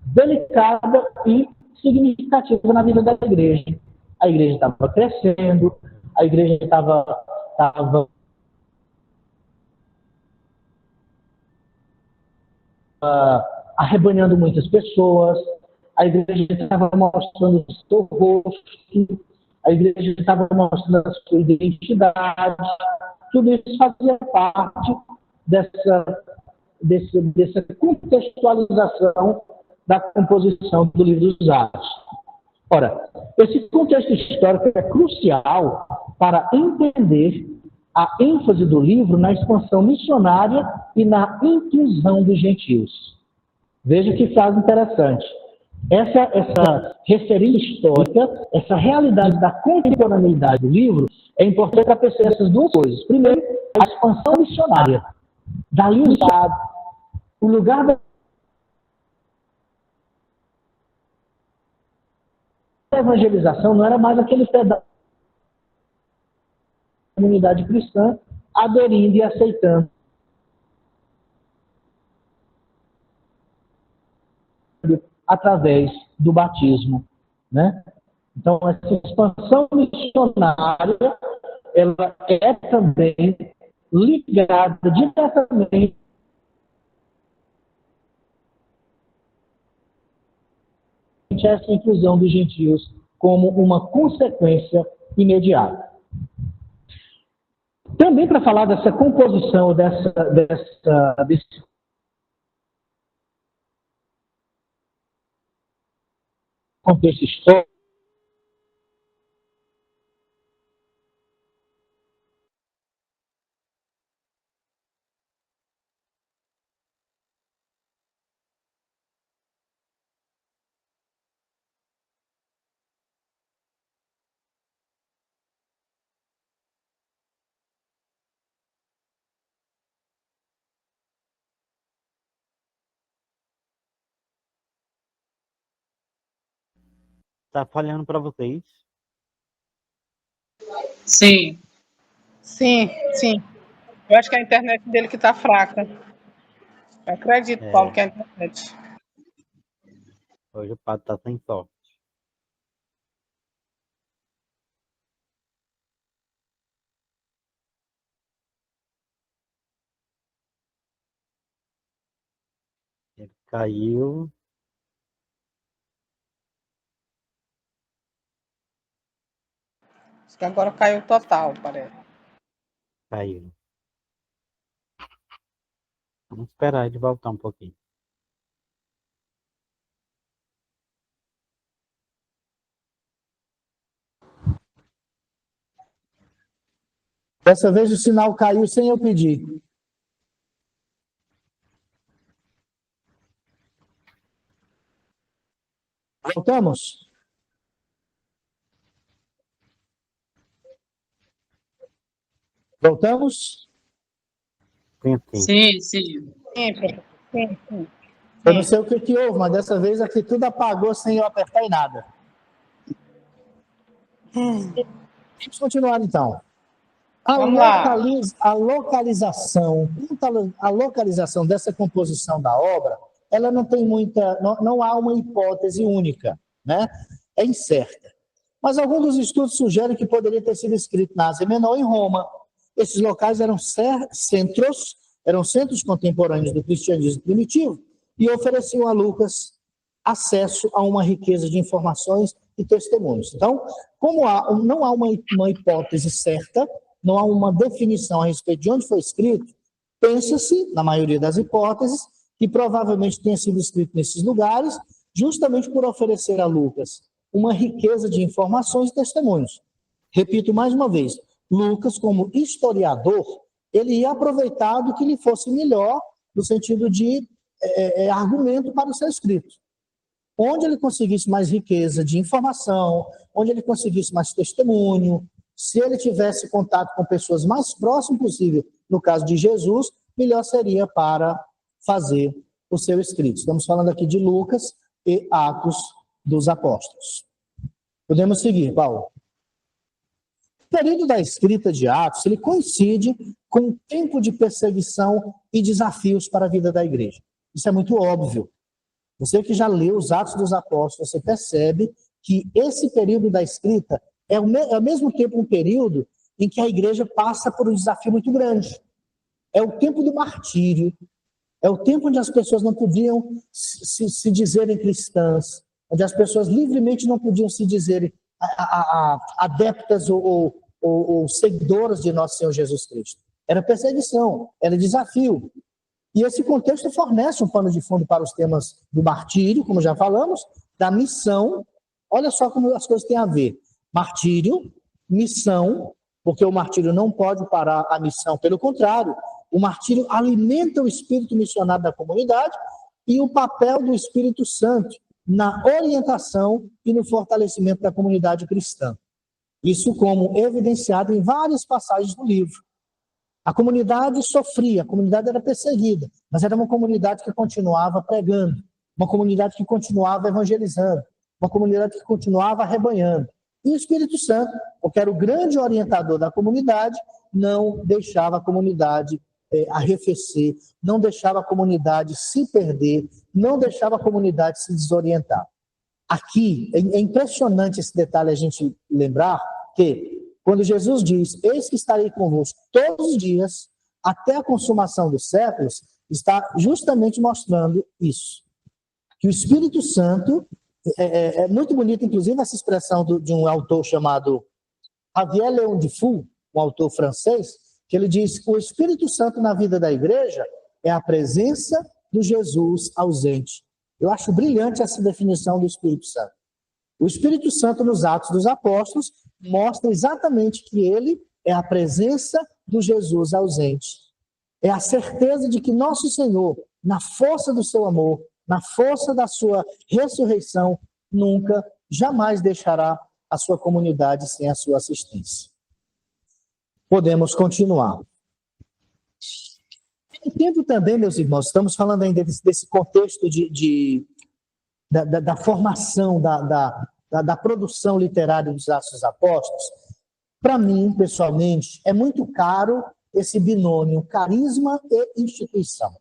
delicada e significativa na vida da igreja. A igreja estava crescendo, a igreja estava arrebanhando muitas pessoas, a igreja estava mostrando o seu rosto, a igreja estava mostrando a sua identidade, tudo isso fazia parte dessa contextualização da composição do livro dos Atos. Ora, esse contexto histórico é crucial para entender a ênfase do livro na expansão missionária e na inclusão dos gentios. Veja que frase interessante. Essa referência histórica, essa realidade da contemporaneidade do livro, é importante para perceber essas duas coisas. Primeiro, a expansão missionária. Dali o lugar da evangelização não era mais aquele pedaço da comunidade cristã aderindo e aceitando através do batismo, né? Então, essa expansão missionária, ela é também ligada diretamente a essa inclusão dos gentios como uma consequência imediata. Também para falar dessa composição, desse contexto histórico, Tá falhando para vocês? Sim. Sim, sim. Eu acho que é a internet dele que está fraca. Eu acredito, Paulo, que é a internet. Hoje o padre tá sem sorte. Ele caiu. Acho que agora caiu total, parece. Caiu. Vamos esperar ele voltar um pouquinho. dessa vez o sinal caiu sem eu pedir. Voltamos? Voltamos? Sim, sim. Sim, sim. Sim, professor. Sim, sim. Eu não sei o que houve, mas dessa vez aqui tudo apagou sem eu apertar em nada. Vamos continuar então. Vamos lá. A localização dessa composição da obra, ela não tem muita, não há uma hipótese única, né? É incerta. Mas alguns dos estudos sugerem que poderia ter sido escrito na Ásia Menor e em Roma. Esses locais eram centros contemporâneos do cristianismo primitivo e ofereciam a Lucas acesso a uma riqueza de informações e testemunhos. Então, como não há uma hipótese certa, não há uma definição a respeito de onde foi escrito, pensa-se, na maioria das hipóteses, que provavelmente tenha sido escrito nesses lugares, justamente por oferecer a Lucas uma riqueza de informações e testemunhos. Repito mais uma vez, Lucas, como historiador, ele ia aproveitar do que lhe fosse melhor, no sentido de argumento para o seu escrito. Onde ele conseguisse mais riqueza de informação, onde ele conseguisse mais testemunho, se ele tivesse contato com pessoas mais próximas possível, no caso de Jesus, melhor seria para fazer o seu escrito. Estamos falando aqui de Lucas e Atos dos Apóstolos. Podemos seguir, Paulo. O período da escrita de Atos, ele coincide com o tempo de perseguição e desafios para a vida da igreja. Isso é muito óbvio. Você que já leu os Atos dos Apóstolos, você percebe que esse período da escrita é ao mesmo tempo um período em que a igreja passa por um desafio muito grande. É o tempo do martírio, É o tempo onde as pessoas não podiam se dizerem cristãs, onde as pessoas livremente não podiam se dizerem adeptas ou seguidoras de nosso Senhor Jesus Cristo. Era perseguição, era desafio. E esse contexto fornece um pano de fundo para os temas do martírio, como já falamos, da missão. Olha só como as coisas têm a ver. Martírio, missão, porque o martírio não pode parar a missão, pelo contrário, o martírio alimenta o espírito missionário da comunidade e o papel do Espírito Santo na orientação e no fortalecimento da comunidade cristã. Isso como evidenciado em várias passagens do livro. A comunidade sofria, a comunidade era perseguida, mas era uma comunidade que continuava pregando, uma comunidade que continuava evangelizando, uma comunidade que continuava arrebanhando. E o Espírito Santo, porque era o grande orientador da comunidade, não deixava a comunidade arrefecer, não deixava a comunidade se perder, não deixava a comunidade se desorientar. Aqui, é impressionante esse detalhe a gente lembrar que quando Jesus diz, eis que estarei convosco todos os dias, até a consumação dos séculos, está justamente mostrando isso. Que o Espírito Santo, é muito bonita, inclusive, essa expressão de um autor chamado Javier Leon Dufour, um autor francês, que ele diz que o Espírito Santo na vida da igreja é a presença do Jesus ausente. Eu acho brilhante essa definição do Espírito Santo. O Espírito Santo nos Atos dos Apóstolos mostra exatamente que ele é a presença do Jesus ausente. É a certeza de que nosso Senhor, na força do seu amor, na força da sua ressurreição, nunca, jamais deixará a sua comunidade sem a sua assistência. Podemos continuar. Em tempo também, meus irmãos, estamos falando ainda desse contexto da formação, da produção literária dos Atos dos Apóstolos. Para mim, pessoalmente, é muito caro esse binômio carisma e instituição.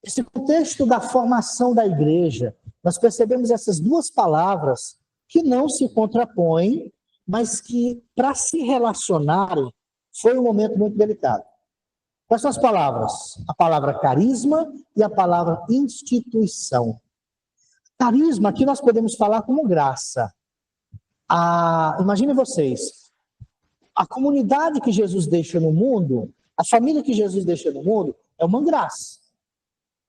Esse contexto da formação da igreja, nós percebemos essas duas palavras que não se contrapõem, mas que, para se relacionarem, foi um momento muito delicado. Quais são as palavras? A palavra carisma e a palavra instituição. Carisma, aqui nós podemos falar como graça. Imaginem vocês, a comunidade que Jesus deixa no mundo, a família que Jesus deixa no mundo, é uma graça.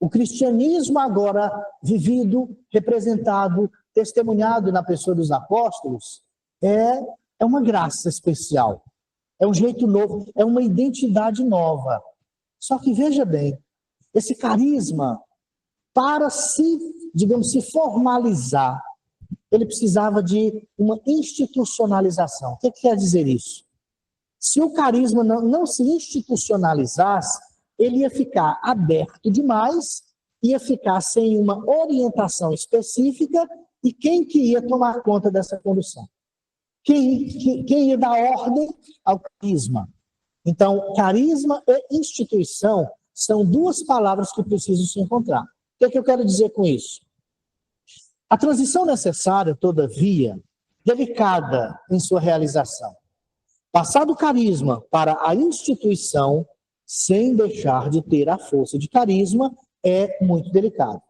O cristianismo agora vivido, representado, testemunhado na pessoa dos apóstolos, é uma graça especial. É um jeito novo, é uma identidade nova. Só que veja bem, esse carisma, para se formalizar, ele precisava de uma institucionalização. O que quer dizer isso? Se o carisma não se institucionalizasse, ele ia ficar aberto demais, ia ficar sem uma orientação específica, e quem que ia tomar conta dessa condução? Quem ia dar ordem ao carisma? Então, carisma e instituição são duas palavras que precisam se encontrar. O que eu quero dizer com isso? A transição necessária, todavia, delicada em sua realização. Passar do carisma para a instituição, sem deixar de ter a força de carisma, é muito delicado.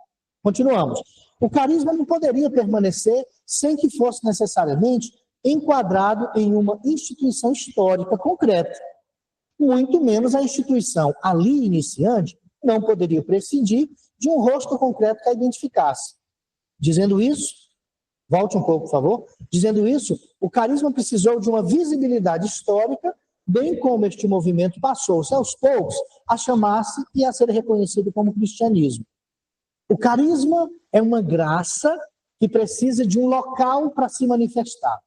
Continuamos. O carisma não poderia permanecer sem que fosse necessariamente enquadrado em uma instituição histórica concreta. Muito menos a instituição ali iniciante não poderia prescindir de um rosto concreto que a identificasse. Dizendo isso, volte um pouco, por favor. Dizendo isso, o carisma precisou de uma visibilidade histórica, bem como este movimento passou-se aos poucos a chamar-se e a ser reconhecido como cristianismo. O carisma é uma graça que precisa de um local para se manifestar.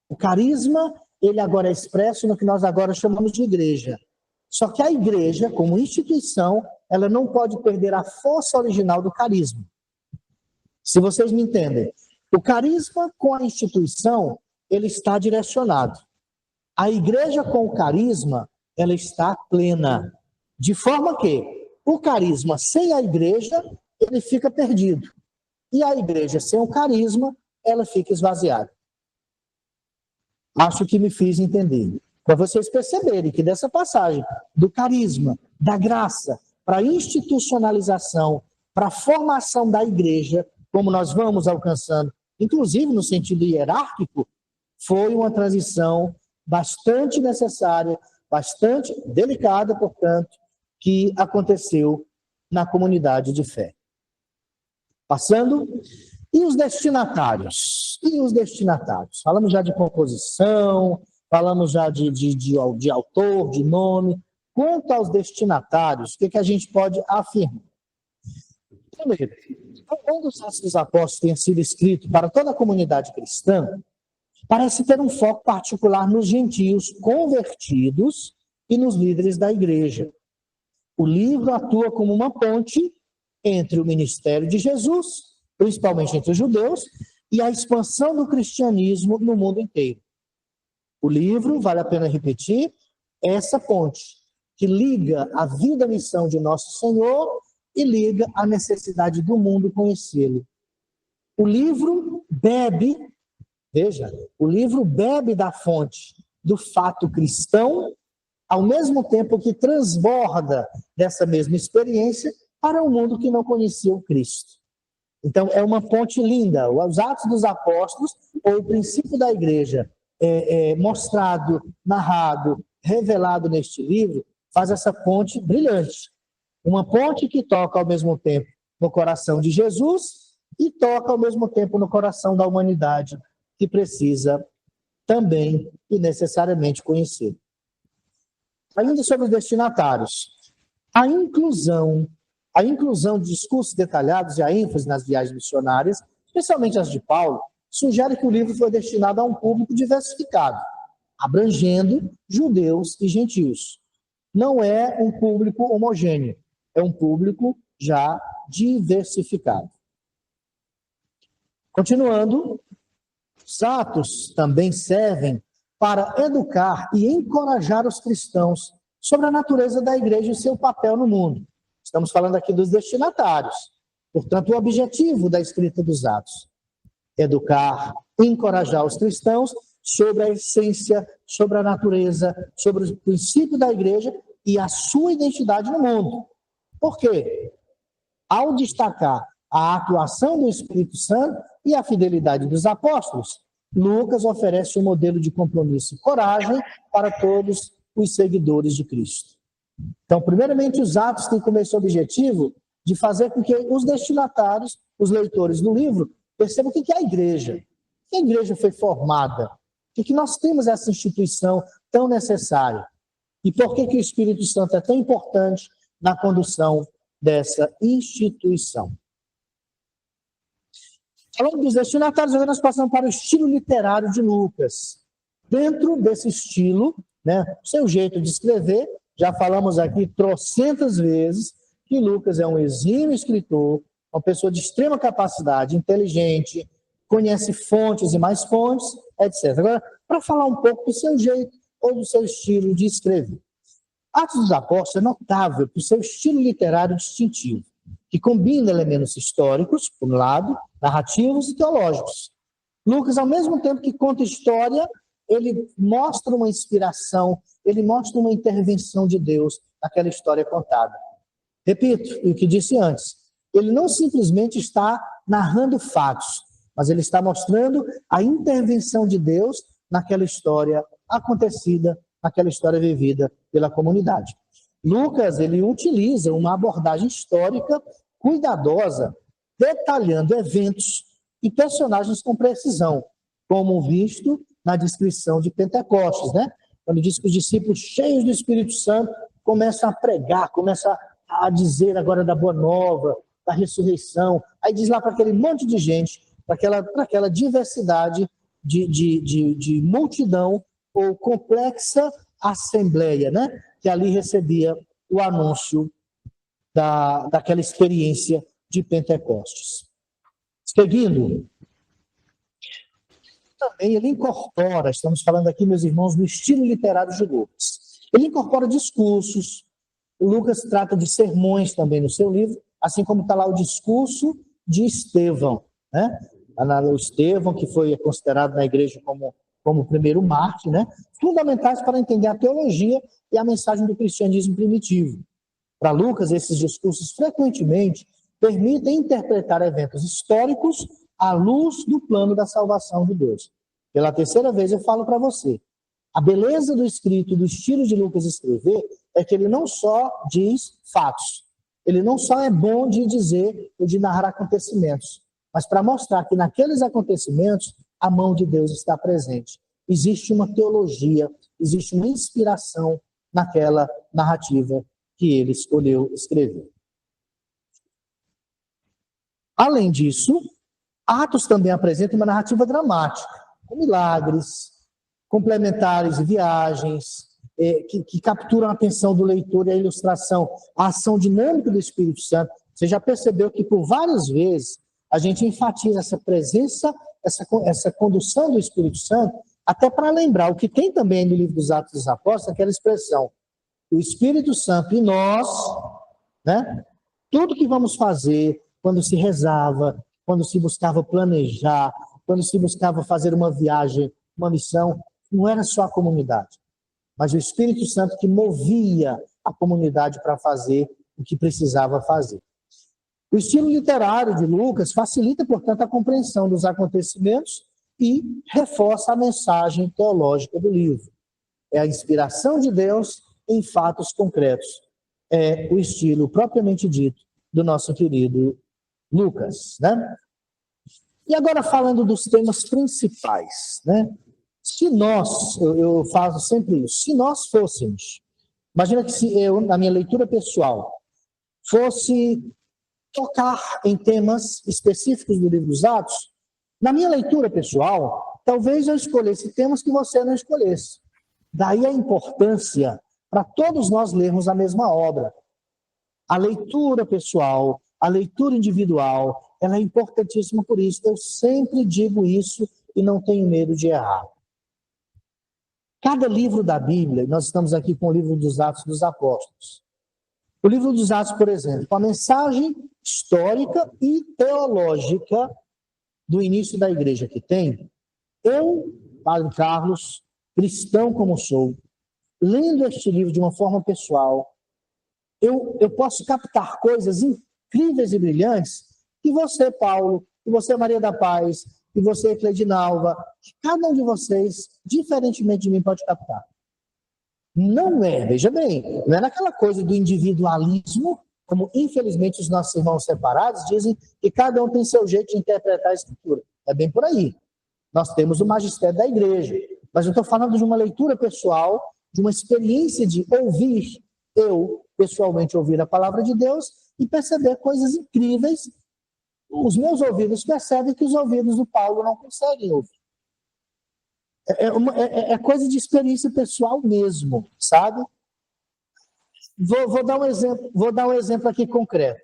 O carisma, ele agora é expresso no que nós agora chamamos de igreja. Só que a igreja, como instituição, ela não pode perder a força original do carisma. Se vocês me entendem, o carisma com a instituição, ele está direcionado. A igreja com o carisma, ela está plena. De forma que o carisma sem a igreja, ele fica perdido. E a igreja sem o carisma, ela fica esvaziada. Acho que me fiz entender. Para vocês perceberem que dessa passagem do carisma, da graça, para a institucionalização, para a formação da igreja, como nós vamos alcançando, inclusive no sentido hierárquico, foi uma transição bastante necessária, bastante delicada, portanto, que aconteceu na comunidade de fé. Passando, e os destinatários? E os destinatários? Falamos já de composição, falamos já de autor, de nome. Quanto aos destinatários, o que a gente pode afirmar? Primeiro, quando os Atos dos Apóstolos tenha sido escrito para toda a comunidade cristã, parece ter um foco particular nos gentios convertidos e nos líderes da igreja. O livro atua como uma ponte entre o ministério de Jesus, principalmente entre os judeus, e a expansão do cristianismo no mundo inteiro. O livro, vale a pena repetir, é essa ponte que liga a vida e missão de nosso Senhor e liga a necessidade do mundo conhecê-lo. O livro bebe, veja, o livro bebe da fonte do fato cristão, ao mesmo tempo que transborda dessa mesma experiência para um mundo que não conhecia o Cristo. Então, é uma ponte linda. Os Atos dos Apóstolos, ou o princípio da igreja, mostrado, narrado, revelado neste livro, faz essa ponte brilhante. Uma ponte que toca ao mesmo tempo no coração de Jesus e toca ao mesmo tempo no coração da humanidade, que precisa também e necessariamente conhecer. Ainda sobre os destinatários, a inclusão de discursos detalhados e a ênfase nas viagens missionárias, especialmente as de Paulo, sugere que o livro foi destinado a um público diversificado, abrangendo judeus e gentios. Não é um público homogêneo, é um público já diversificado. Continuando, os Atos também servem para educar e encorajar os cristãos sobre a natureza da igreja e seu papel no mundo. Estamos falando aqui dos destinatários. Portanto, o objetivo da escrita dos Atos: educar, encorajar os cristãos sobre a essência, sobre a natureza, sobre o princípio da igreja e a sua identidade no mundo. Por quê? Ao destacar a atuação do Espírito Santo e a fidelidade dos apóstolos, Lucas oferece um modelo de compromisso e coragem para todos os seguidores de Cristo. Então, primeiramente, os Atos têm como esse objetivo de fazer com que os destinatários, os leitores do livro, percebam o que é a igreja. Que a igreja foi formada? Por que nós temos essa instituição tão necessária? E por que o Espírito Santo é tão importante na condução dessa instituição? Falando dos destinatários, agora nós passamos para o estilo literário de Lucas. Dentro desse estilo, o seu jeito de escrever, já falamos aqui trocentas vezes que Lucas é um exímio escritor, uma pessoa de extrema capacidade, inteligente, conhece fontes e mais fontes, etc. Agora, para falar um pouco do seu jeito ou do seu estilo de escrever. Atos dos Apóstolos é notável por seu estilo literário distintivo, que combina elementos históricos, por um lado, narrativos e teológicos. Lucas, ao mesmo tempo que conta história, ele mostra uma inspiração, ele mostra uma intervenção de Deus naquela história contada. Repito o que disse antes, ele não simplesmente está narrando fatos, mas ele está mostrando a intervenção de Deus naquela história acontecida, naquela história vivida pela comunidade. Lucas, ele utiliza uma abordagem histórica cuidadosa, detalhando eventos e personagens com precisão, como visto na descrição de Pentecostes, quando diz que os discípulos cheios do Espírito Santo começam a pregar, começam a dizer agora da boa nova, da ressurreição. Aí diz lá para aquele monte de gente, para aquela diversidade de multidão ou complexa assembleia, que ali recebia o anúncio daquela experiência de Pentecostes. Seguindo, também ele incorpora, estamos falando aqui, meus irmãos, no estilo literário de Lucas. Ele incorpora discursos. O Lucas trata de sermões também no seu livro, assim como está lá o discurso de Estevão, O Estevão, que foi considerado na igreja como o primeiro mártir, fundamentais para entender a teologia e a mensagem do cristianismo primitivo. Para Lucas, esses discursos frequentemente permitem interpretar eventos históricos à luz do plano da salvação de Deus. Pela terceira vez eu falo para você, a beleza do escrito, do estilo de Lucas escrever, é que ele não só diz fatos, ele não só é bom de dizer ou de narrar acontecimentos, mas para mostrar que naqueles acontecimentos a mão de Deus está presente. Existe uma teologia, existe uma inspiração naquela narrativa que ele escolheu escrever. Além disso, Atos também apresenta uma narrativa dramática, com milagres, complementares e viagens, que capturam a atenção do leitor e a ilustração, a ação dinâmica do Espírito Santo. Você já percebeu que por várias vezes a gente enfatiza essa presença, essa condução do Espírito Santo, até para lembrar o que tem também no livro dos Atos dos Apóstolos, aquela expressão, o Espírito Santo e nós, né? Tudo que vamos fazer quando se rezava, quando se buscava planejar, quando se buscava fazer uma viagem, uma missão, não era só a comunidade, mas o Espírito Santo que movia a comunidade para fazer o que precisava fazer. O estilo literário de Lucas facilita, portanto, a compreensão dos acontecimentos e reforça a mensagem teológica do livro. É a inspiração de Deus em fatos concretos. É o estilo propriamente dito do nosso querido Lucas, né? E agora falando dos temas principais, né? Se nós, eu faço sempre isso, se nós fôssemos, imagina que se eu, na minha leitura pessoal, fosse tocar em temas específicos do livro dos Atos, na minha leitura pessoal, talvez eu escolhesse temas que você não escolhesse. Daí a importância para todos nós lermos a mesma obra. A leitura pessoal, a leitura individual, ela é importantíssima por isso. Eu sempre digo isso e não tenho medo de errar. Cada livro da Bíblia, nós estamos aqui com o livro dos Atos dos Apóstolos. O livro dos Atos, por exemplo, com a mensagem histórica e teológica do início da igreja que tem, eu, Padre Carlos, cristão como sou, lendo este livro de uma forma pessoal, eu posso captar coisas incríveis e brilhantes que você, Paulo, que você, Maria da Paz, que você, Cledinalva, que cada um de vocês, diferentemente de mim, pode captar. Não é, veja bem, não é naquela coisa do individualismo, como infelizmente os nossos irmãos separados dizem que cada um tem seu jeito de interpretar a Escritura. É bem por aí. Nós temos o magistério da igreja, mas eu estou falando de uma leitura pessoal, de uma experiência de ouvir, eu pessoalmente ouvir a palavra de Deus e perceber coisas incríveis. Os meus ouvidos percebem que os ouvidos do Paulo não conseguem ouvir. É coisa de experiência pessoal mesmo, sabe? Vou dar um exemplo aqui concreto.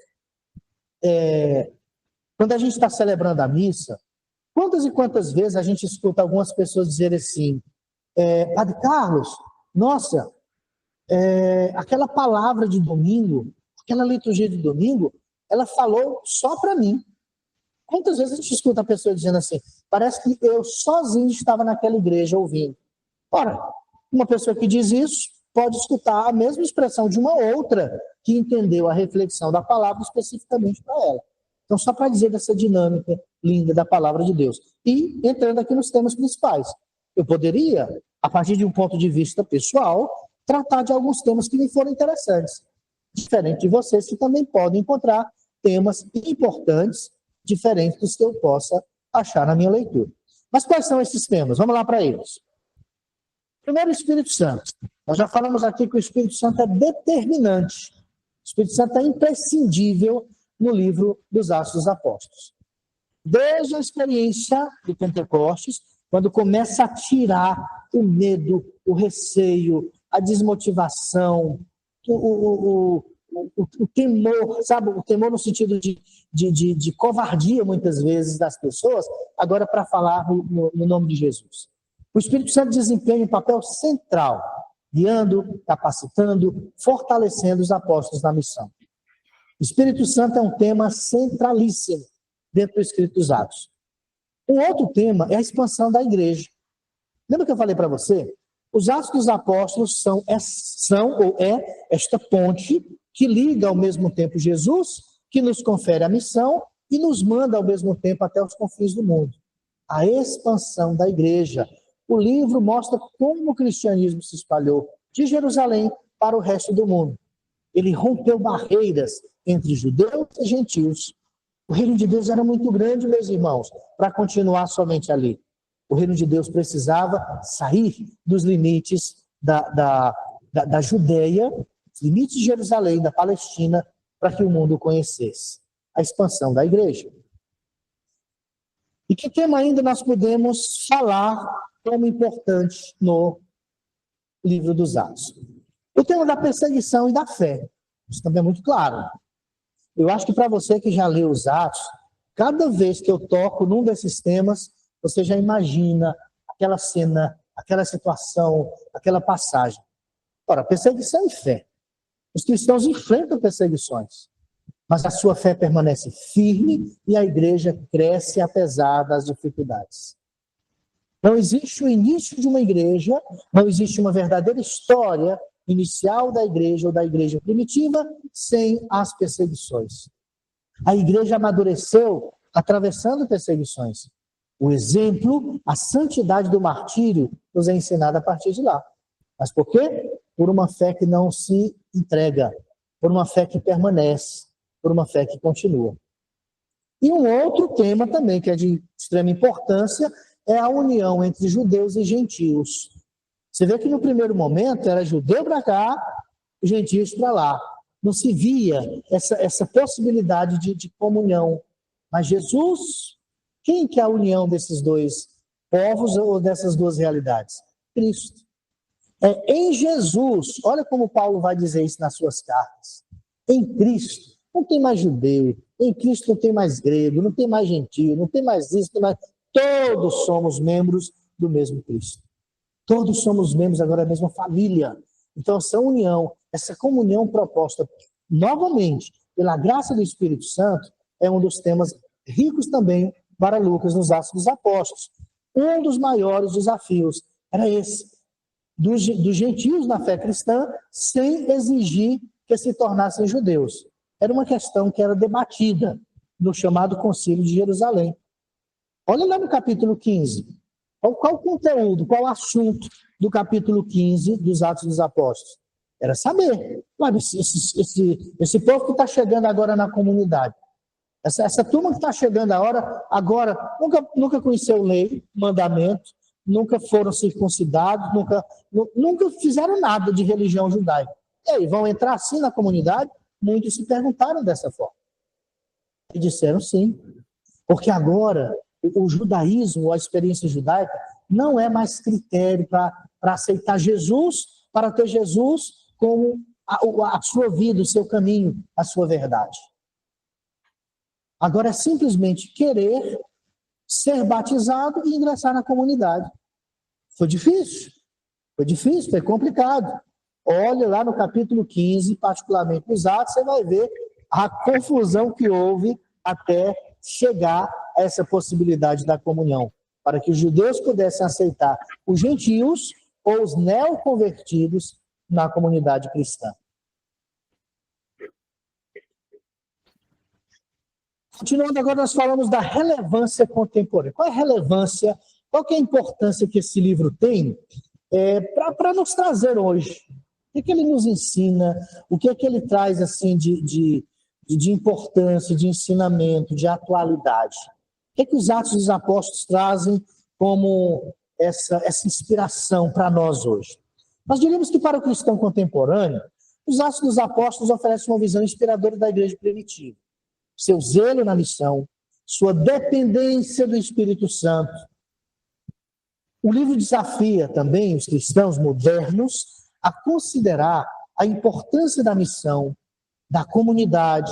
Quando a gente está celebrando a missa, quantas e quantas vezes a gente escuta algumas pessoas dizerem assim, Padre Carlos, nossa, aquela palavra de domingo, aquela liturgia de domingo, ela falou só para mim. Quantas vezes a gente escuta a pessoa dizendo assim, parece que eu sozinho estava naquela igreja ouvindo. Ora, uma pessoa que diz isso pode escutar a mesma expressão de uma outra que entendeu a reflexão da palavra especificamente para ela. Então, só para dizer dessa dinâmica linda da palavra de Deus. E entrando aqui nos temas principais. Eu poderia, a partir de um ponto de vista pessoal, tratar de alguns temas que me foram interessantes. Diferente de vocês que também podem encontrar temas importantes, diferentes dos que eu possa achar na minha leitura. Mas quais são esses temas? Vamos lá para eles. Primeiro, o Espírito Santo. Nós já falamos aqui que o Espírito Santo é determinante. O Espírito Santo é imprescindível no livro dos Atos dos Apóstolos. Desde a experiência do Pentecostes, quando começa a tirar o medo, o receio, a desmotivação, o temor, sabe? O temor no sentido de covardia, muitas vezes, das pessoas, agora para falar no nome de Jesus. O Espírito Santo desempenha um papel central, guiando, capacitando, fortalecendo os apóstolos na missão. O Espírito Santo é um tema centralíssimo dentro do escrito dos Atos. Um outro tema é a expansão da igreja. Lembra que eu falei para você? Os Atos dos Apóstolos são esta ponte que liga ao mesmo tempo Jesus, que nos confere a missão e nos manda ao mesmo tempo até os confins do mundo. A expansão da igreja. O livro mostra como o cristianismo se espalhou de Jerusalém para o resto do mundo. Ele rompeu barreiras entre judeus e gentios. O reino de Deus era muito grande, meus irmãos, para continuar somente ali. O reino de Deus precisava sair dos limites da Judeia, os limites de Jerusalém, da Palestina, para que o mundo o conhecesse. A expansão da igreja. E que tema ainda nós podemos falar como importante no livro dos Atos? O tema da perseguição e da fé. Isso também é muito claro. Eu acho que para você que já leu os Atos, cada vez que eu toco num desses temas, você já imagina aquela cena, aquela situação, aquela passagem. Ora, perseguição e fé. Os cristãos enfrentam perseguições, mas a sua fé permanece firme e a igreja cresce apesar das dificuldades. Não existe o início de uma igreja, não existe uma verdadeira história inicial da igreja ou da igreja primitiva sem as perseguições. A igreja amadureceu atravessando perseguições. O exemplo, a santidade do martírio nos é ensinada a partir de lá. Mas por quê? Por uma fé que não se entrega, por uma fé que permanece, por uma fé que continua. E um outro tema também que é de extrema importância é a união entre judeus e gentios. Você vê que no primeiro momento era judeu para cá, gentios para lá. Não se via essa possibilidade de comunhão. Mas Jesus, quem que é a união desses dois povos ou dessas duas realidades? Cristo. É em Jesus, olha como Paulo vai dizer isso nas suas cartas. Em Cristo, não tem mais judeu, em Cristo não tem mais grego, não tem mais gentio, não tem mais isso, não tem mais... Todos somos membros do mesmo Cristo. Todos somos membros agora da mesma família. Então, essa união, essa comunhão proposta novamente pela graça do Espírito Santo é um dos temas ricos também para Lucas nos Atos dos Apóstolos. Um dos maiores desafios era esse, dos gentios na fé cristã, sem exigir que se tornassem judeus. Era uma questão que era debatida no chamado Concílio de Jerusalém. Olha lá no capítulo 15. Qual o conteúdo, qual o assunto do capítulo 15 dos Atos dos Apóstolos? Era saber, esse povo que está chegando agora na comunidade, essa turma que está chegando agora nunca conheceu lei, mandamento, nunca foram circuncidados, nunca fizeram nada de religião judaica. E aí, vão entrar assim na comunidade? Muitos se perguntaram dessa forma. E disseram sim, porque agora o judaísmo, a experiência judaica, não é mais critério para aceitar Jesus, para ter Jesus como a sua vida, o seu caminho, a sua verdade. Agora é simplesmente querer ser batizado e ingressar na comunidade. Foi difícil, foi complicado. Olha lá no capítulo 15, particularmente nos Atos, você vai ver a confusão que houve até chegar a essa possibilidade da comunhão, para que os judeus pudessem aceitar os gentios ou os neoconvertidos na comunidade cristã. Continuando agora, nós falamos da relevância contemporânea. Qual é a relevância, qual que é a importância que esse livro tem para nos trazer hoje? O que ele nos ensina? O que ele traz assim de importância, de ensinamento, de atualidade? O que os Atos dos Apóstolos trazem como essa inspiração para nós hoje? Nós diríamos que para o cristão contemporâneo, os Atos dos Apóstolos oferecem uma visão inspiradora da igreja primitiva. Seu zelo na missão, sua dependência do Espírito Santo. O livro desafia também os cristãos modernos a considerar a importância da missão, da comunidade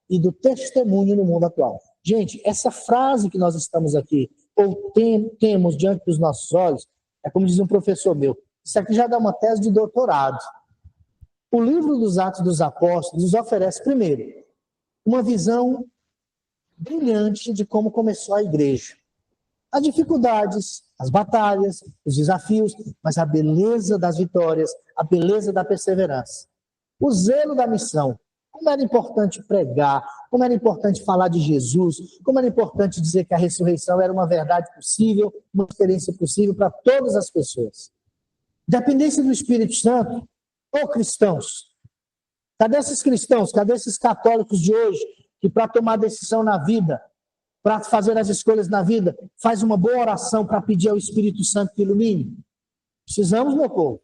e do testemunho no mundo atual. Gente, essa frase que nós estamos aqui, ou temos diante dos nossos olhos, é como diz um professor meu, isso aqui já dá uma tese de doutorado. O livro dos Atos dos Apóstolos nos oferece, primeiro, uma visão brilhante de como começou a igreja. As dificuldades, as batalhas, os desafios, mas a beleza das vitórias, a beleza da perseverança. O zelo da missão, como era importante pregar, como era importante falar de Jesus, como era importante dizer que a ressurreição era uma verdade possível, uma experiência possível para todas as pessoas. Dependência do Espírito Santo, ou cristãos. Cadê esses cristãos? Cadê esses católicos de hoje que para tomar decisão na vida, para fazer as escolhas na vida, faz uma boa oração para pedir ao Espírito Santo que ilumine? Precisamos, meu povo.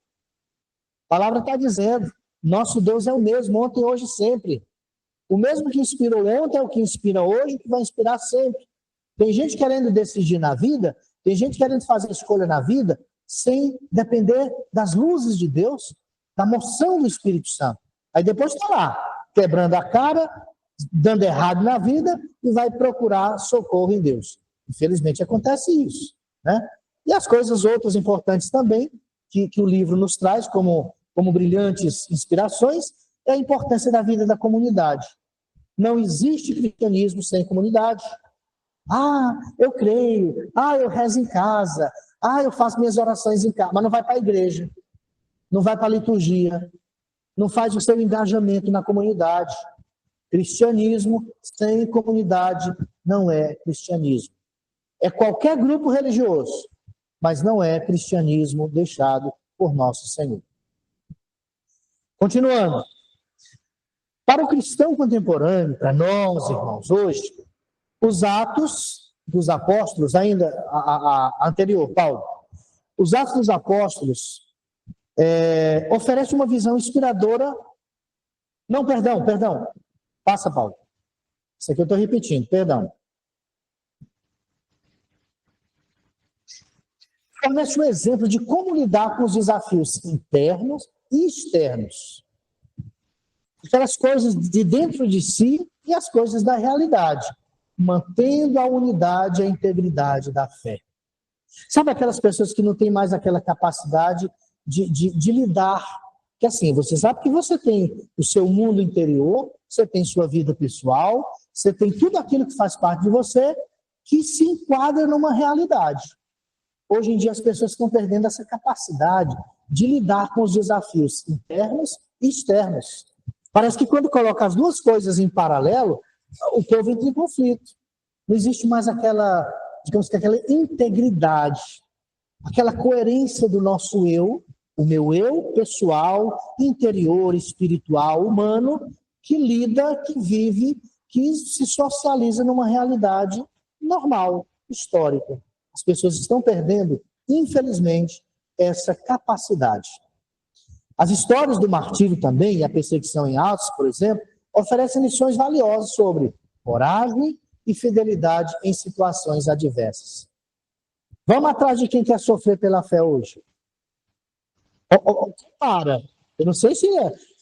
A palavra está dizendo, nosso Deus é o mesmo, ontem, hoje e sempre. O mesmo que inspirou ontem é o que inspira hoje, que vai inspirar sempre. Tem gente querendo decidir na vida, tem gente querendo fazer escolha na vida, sem depender das luzes de Deus, da moção do Espírito Santo. Aí depois está lá, quebrando a cara, dando errado na vida, e vai procurar socorro em Deus. Infelizmente acontece isso, né? E as coisas outras importantes também, que o livro nos traz como brilhantes inspirações, é a importância da vida da comunidade. Não existe cristianismo sem comunidade. Ah, eu creio. Ah, eu rezo em casa. Ah, eu faço minhas orações em casa. Mas não vai para a igreja. Não vai para a liturgia. Não faz o seu engajamento na comunidade. Cristianismo sem comunidade não é cristianismo. É qualquer grupo religioso, mas não é cristianismo deixado por nosso Senhor. Continuando. Para o cristão contemporâneo, para nós, irmãos, hoje, os Atos dos Apóstolos, ainda a anterior, Paulo, os Atos dos Apóstolos oferecem uma visão inspiradora. Não, perdão. Passa, Paulo. Isso aqui eu estou repetindo, perdão. Fornece um exemplo de como lidar com os desafios internos e externos. Aquelas coisas de dentro de si e as coisas da realidade, mantendo a unidade e a integridade da fé. Sabe aquelas pessoas que não têm mais aquela capacidade de lidar? Que assim, você sabe que você tem o seu mundo interior, você tem sua vida pessoal, você tem tudo aquilo que faz parte de você que se enquadra numa realidade. Hoje em dia as pessoas estão perdendo essa capacidade de lidar com os desafios internos e externos. Parece que quando coloca as duas coisas em paralelo, o povo entra em conflito. Não existe mais aquela, digamos que aquela integridade, aquela coerência do nosso eu, o meu eu pessoal, interior, espiritual, humano, que lida, que vive, que se socializa numa realidade normal, histórica. As pessoas estão perdendo, infelizmente, essa capacidade. As histórias do martírio também, e a perseguição em Atos, por exemplo, oferecem lições valiosas sobre coragem e fidelidade em situações adversas. Vamos atrás de quem quer sofrer pela fé hoje. Para. Eu não sei se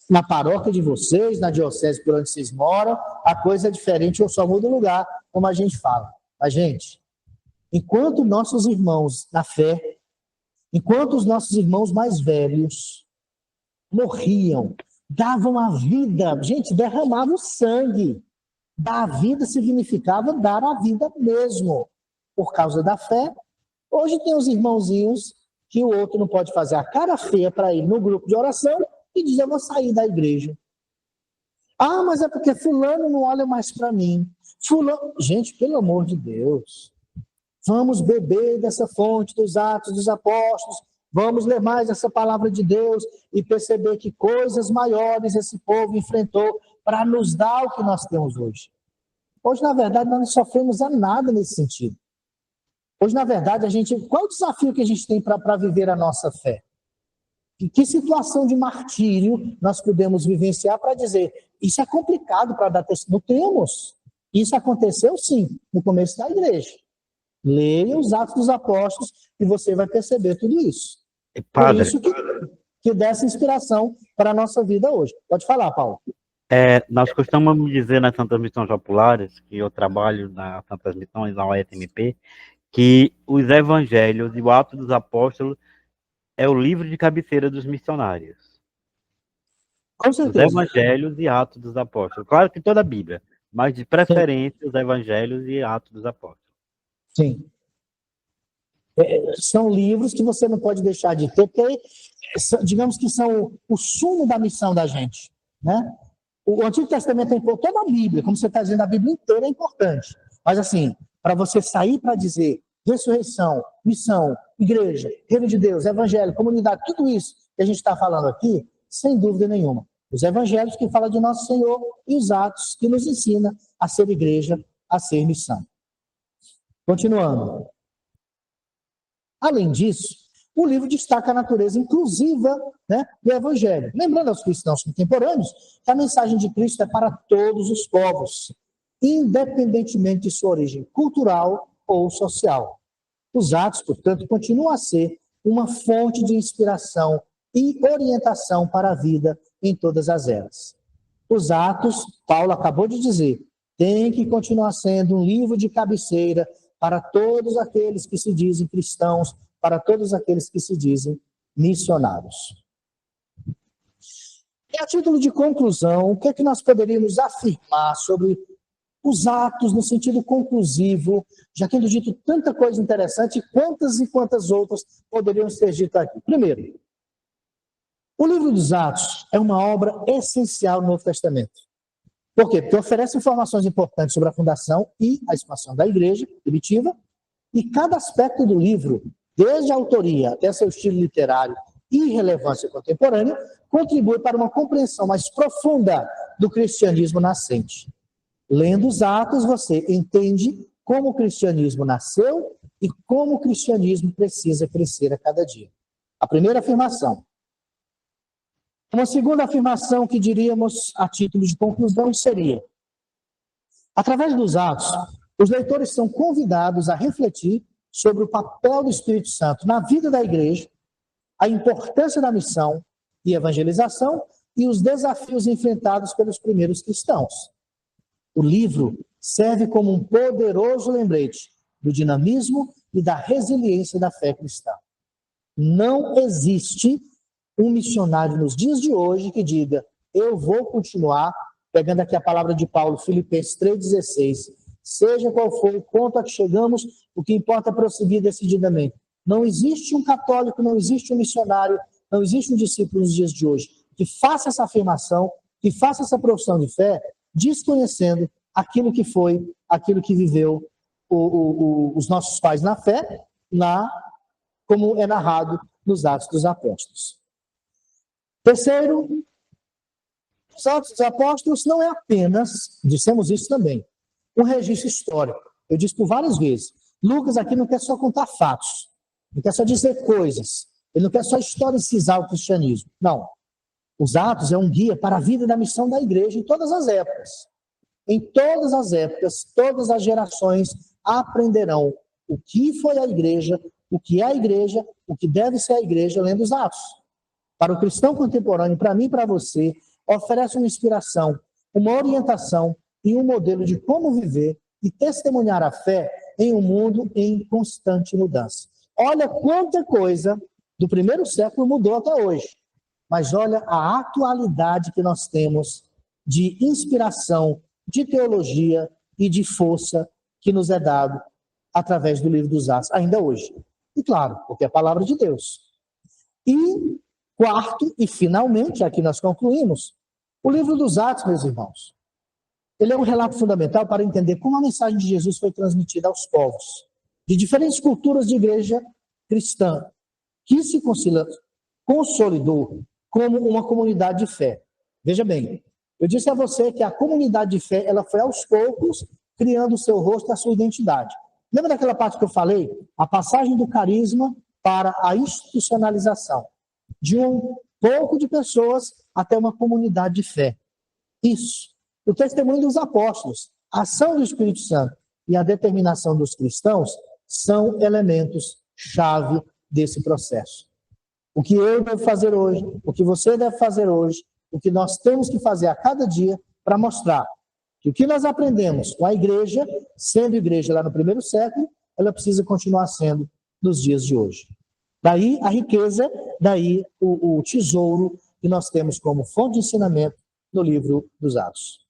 na paróquia de vocês, na diocese por onde vocês moram, a coisa é diferente ou só muda o lugar, como a gente fala. Mas, gente, enquanto nossos irmãos na fé, enquanto os nossos irmãos mais velhos morriam, davam a vida, gente, derramavam sangue. Dar a vida significava dar a vida mesmo. Por causa da fé, hoje tem os irmãozinhos que o outro não pode fazer a cara feia para ir no grupo de oração e dizer, eu vou sair da igreja. Ah, mas é porque fulano não olha mais para mim. Fulano... Gente, pelo amor de Deus, vamos beber dessa fonte dos Atos dos Apóstolos, vamos ler mais essa palavra de Deus e perceber que coisas maiores esse povo enfrentou para nos dar o que nós temos hoje. Hoje, na verdade, nós não sofremos a nada nesse sentido. Hoje, na verdade, qual é o desafio que a gente tem para viver a nossa fé? Que situação de martírio nós podemos vivenciar para dizer, isso é complicado para dar testemunho? Não temos. Isso aconteceu, sim, no começo da igreja. Leia os Atos dos Apóstolos e você vai perceber tudo isso. Por isso que dá essa inspiração para a nossa vida hoje. Pode falar, Paulo. Nós costumamos dizer nas Santas Missões Populares, que eu trabalho nas Santas Missões, na UFMP, que os Evangelhos e o Atos dos Apóstolos é o livro de cabeceira dos missionários. Com certeza. Os Evangelhos e Atos dos Apóstolos. Claro que toda a Bíblia, mas de preferência os Evangelhos e Atos dos Apóstolos. Sim. São livros que você não pode deixar de ter, porque digamos que são o sumo da missão da gente, né? O Antigo Testamento é importante, toda a Bíblia, como você está dizendo, a Bíblia inteira é importante. Mas assim, para você sair para dizer ressurreição, missão, igreja, reino de Deus, evangelho, comunidade, tudo isso que a gente está falando aqui, sem dúvida nenhuma. Os evangelhos que falam de nosso Senhor e os atos que nos ensina a ser igreja, a ser missão. Continuando. Além disso, o livro destaca a natureza inclusiva, né, do evangelho. Lembrando aos cristãos contemporâneos que a mensagem de Cristo é para todos os povos, independentemente de sua origem cultural ou social. Os Atos, portanto, continuam a ser uma fonte de inspiração e orientação para a vida em todas as eras. Os Atos, Paulo acabou de dizer, tem que continuar sendo um livro de cabeceira para todos aqueles que se dizem cristãos, para todos aqueles que se dizem missionários. E a título de conclusão, o que é que nós poderíamos afirmar sobre os Atos no sentido conclusivo, já tendo dito tanta coisa interessante, quantas e quantas outras poderiam ser ditas aqui? Primeiro, o livro dos Atos é uma obra essencial no Novo Testamento. Por quê? Porque oferece informações importantes sobre a fundação e a expansão da igreja primitiva, e cada aspecto do livro, desde a autoria até seu estilo literário e relevância contemporânea, contribui para uma compreensão mais profunda do cristianismo nascente. Lendo os Atos, você entende como o cristianismo nasceu e como o cristianismo precisa crescer a cada dia. A primeira afirmação. Uma segunda afirmação que diríamos a título de conclusão seria: através dos Atos, os leitores são convidados a refletir sobre o papel do Espírito Santo na vida da igreja, a importância da missão e evangelização e os desafios enfrentados pelos primeiros cristãos. O livro serve como um poderoso lembrete do dinamismo e da resiliência da fé cristã. Não existe um missionário nos dias de hoje que diga, eu vou continuar, pegando aqui a palavra de Paulo, Filipenses 3,16, seja qual for o ponto a que chegamos, o que importa é prosseguir decididamente. Não existe um católico, não existe um missionário, não existe um discípulo nos dias de hoje que faça essa afirmação, que faça essa profissão de fé, desconhecendo aquilo que foi, aquilo que viveu os nossos pais na fé, como é narrado nos Atos dos Apóstolos. Terceiro, os Atos dos Apóstolos não é apenas, dissemos isso também, um registro histórico. Eu disse por várias vezes, Lucas aqui não quer só contar fatos, não quer só dizer coisas, ele não quer só historicizar o cristianismo. Não. Os Atos é um guia para a vida da missão da igreja em todas as épocas. Em todas as épocas, todas as gerações aprenderão o que foi a igreja, o que é a igreja, o que deve ser a igreja lendo os Atos. Para o cristão contemporâneo, para mim e para você, oferece uma inspiração, uma orientação e um modelo de como viver e testemunhar a fé em um mundo em constante mudança. Olha quanta coisa do primeiro século mudou até hoje. Mas olha a atualidade que nós temos de inspiração, de teologia e de força que nos é dado através do livro dos Atos, ainda hoje. E claro, porque é a palavra de Deus. E quarto, e finalmente, aqui nós concluímos, o livro dos Atos, meus irmãos, ele é um relato fundamental para entender como a mensagem de Jesus foi transmitida aos povos, de diferentes culturas de igreja cristã, que se consolidou como uma comunidade de fé. Veja bem, eu disse a você que a comunidade de fé, ela foi aos poucos criando o seu rosto e a sua identidade. Lembra daquela parte que eu falei? A passagem do carisma para a institucionalização. De um pouco de pessoas até uma comunidade de fé. Isso. O testemunho dos apóstolos, a ação do Espírito Santo e a determinação dos cristãos são elementos-chave desse processo. O que eu devo fazer hoje, o que você deve fazer hoje, o que nós temos que fazer a cada dia para mostrar que o que nós aprendemos com a igreja, sendo igreja lá no primeiro século, ela precisa continuar sendo nos dias de hoje. Daí a riqueza, daí o tesouro que nós temos como fonte de ensinamento no livro dos Atos.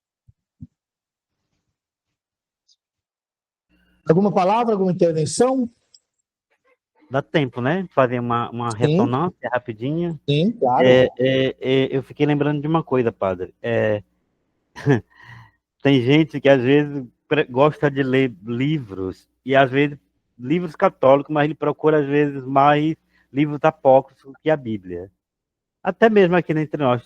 Alguma palavra, alguma intervenção? Dá tempo, né? Fazer uma ressonância rapidinha. Sim, claro. Eu fiquei lembrando de uma coisa, padre. Tem gente que às vezes gosta de ler livros, e às vezes livros católicos, mas ele procura às vezes mais livros apócrifos que a Bíblia. Até mesmo aqui entre nós,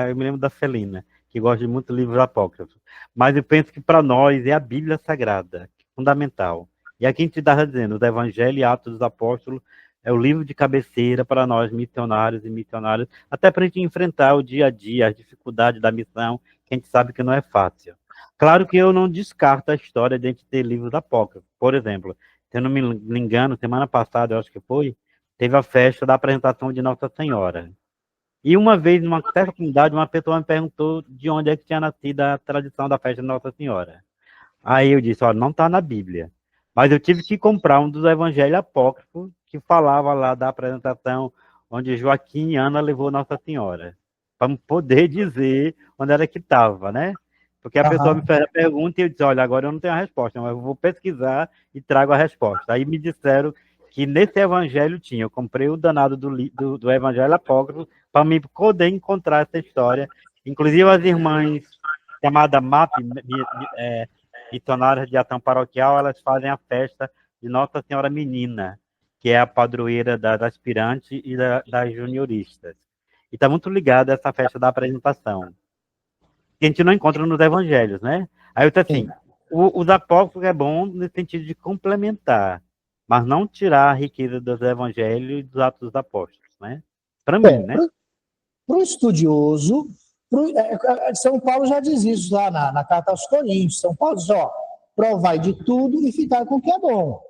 eu me lembro da Celina, que gosta de muito livros apócrifos. Mas eu penso que para nós é a Bíblia Sagrada, fundamental. E aqui a gente estava dizendo, os Evangelhos e Atos dos Apóstolos é o livro de cabeceira para nós, missionários e missionárias, até para a gente enfrentar o dia a dia, as dificuldades da missão, que a gente sabe que não é fácil. Claro que eu não descarto a história de a gente ter livros apócrifos. Por exemplo, se eu não me engano, semana passada, eu acho que foi, teve a festa da apresentação de Nossa Senhora. E uma vez, numa certa comunidade, uma pessoa me perguntou de onde é que tinha nascido a tradição da festa de Nossa Senhora. Aí eu disse, olha, não está na Bíblia. Mas eu tive que comprar um dos evangelhos apócrifos que falava lá da apresentação onde Joaquim e Ana levou Nossa Senhora. Para poder dizer onde era que estava, né? Porque a pessoa me fez a pergunta e eu disse, olha, agora eu não tenho a resposta, mas eu vou pesquisar e trago a resposta. Aí me disseram que nesse evangelho tinha. Eu comprei o danado do evangelho apócrifo para me poder encontrar essa história. Inclusive as irmãs chamada MAP, missionárias de ação paroquial, elas fazem a festa de Nossa Senhora Menina, que é a padroeira das aspirantes e das junioristas. E está muito ligada a essa festa da apresentação, que a gente não encontra nos evangelhos, né? Aí eu disse assim, os apóstolos é bom no sentido de complementar, mas não tirar a riqueza dos evangelhos e dos atos dos apóstolos, né? Para mim, né? Para o estudioso, São Paulo já diz isso lá na carta aos Coríntios. São Paulo diz, ó, provai de tudo e ficar com o que é bom.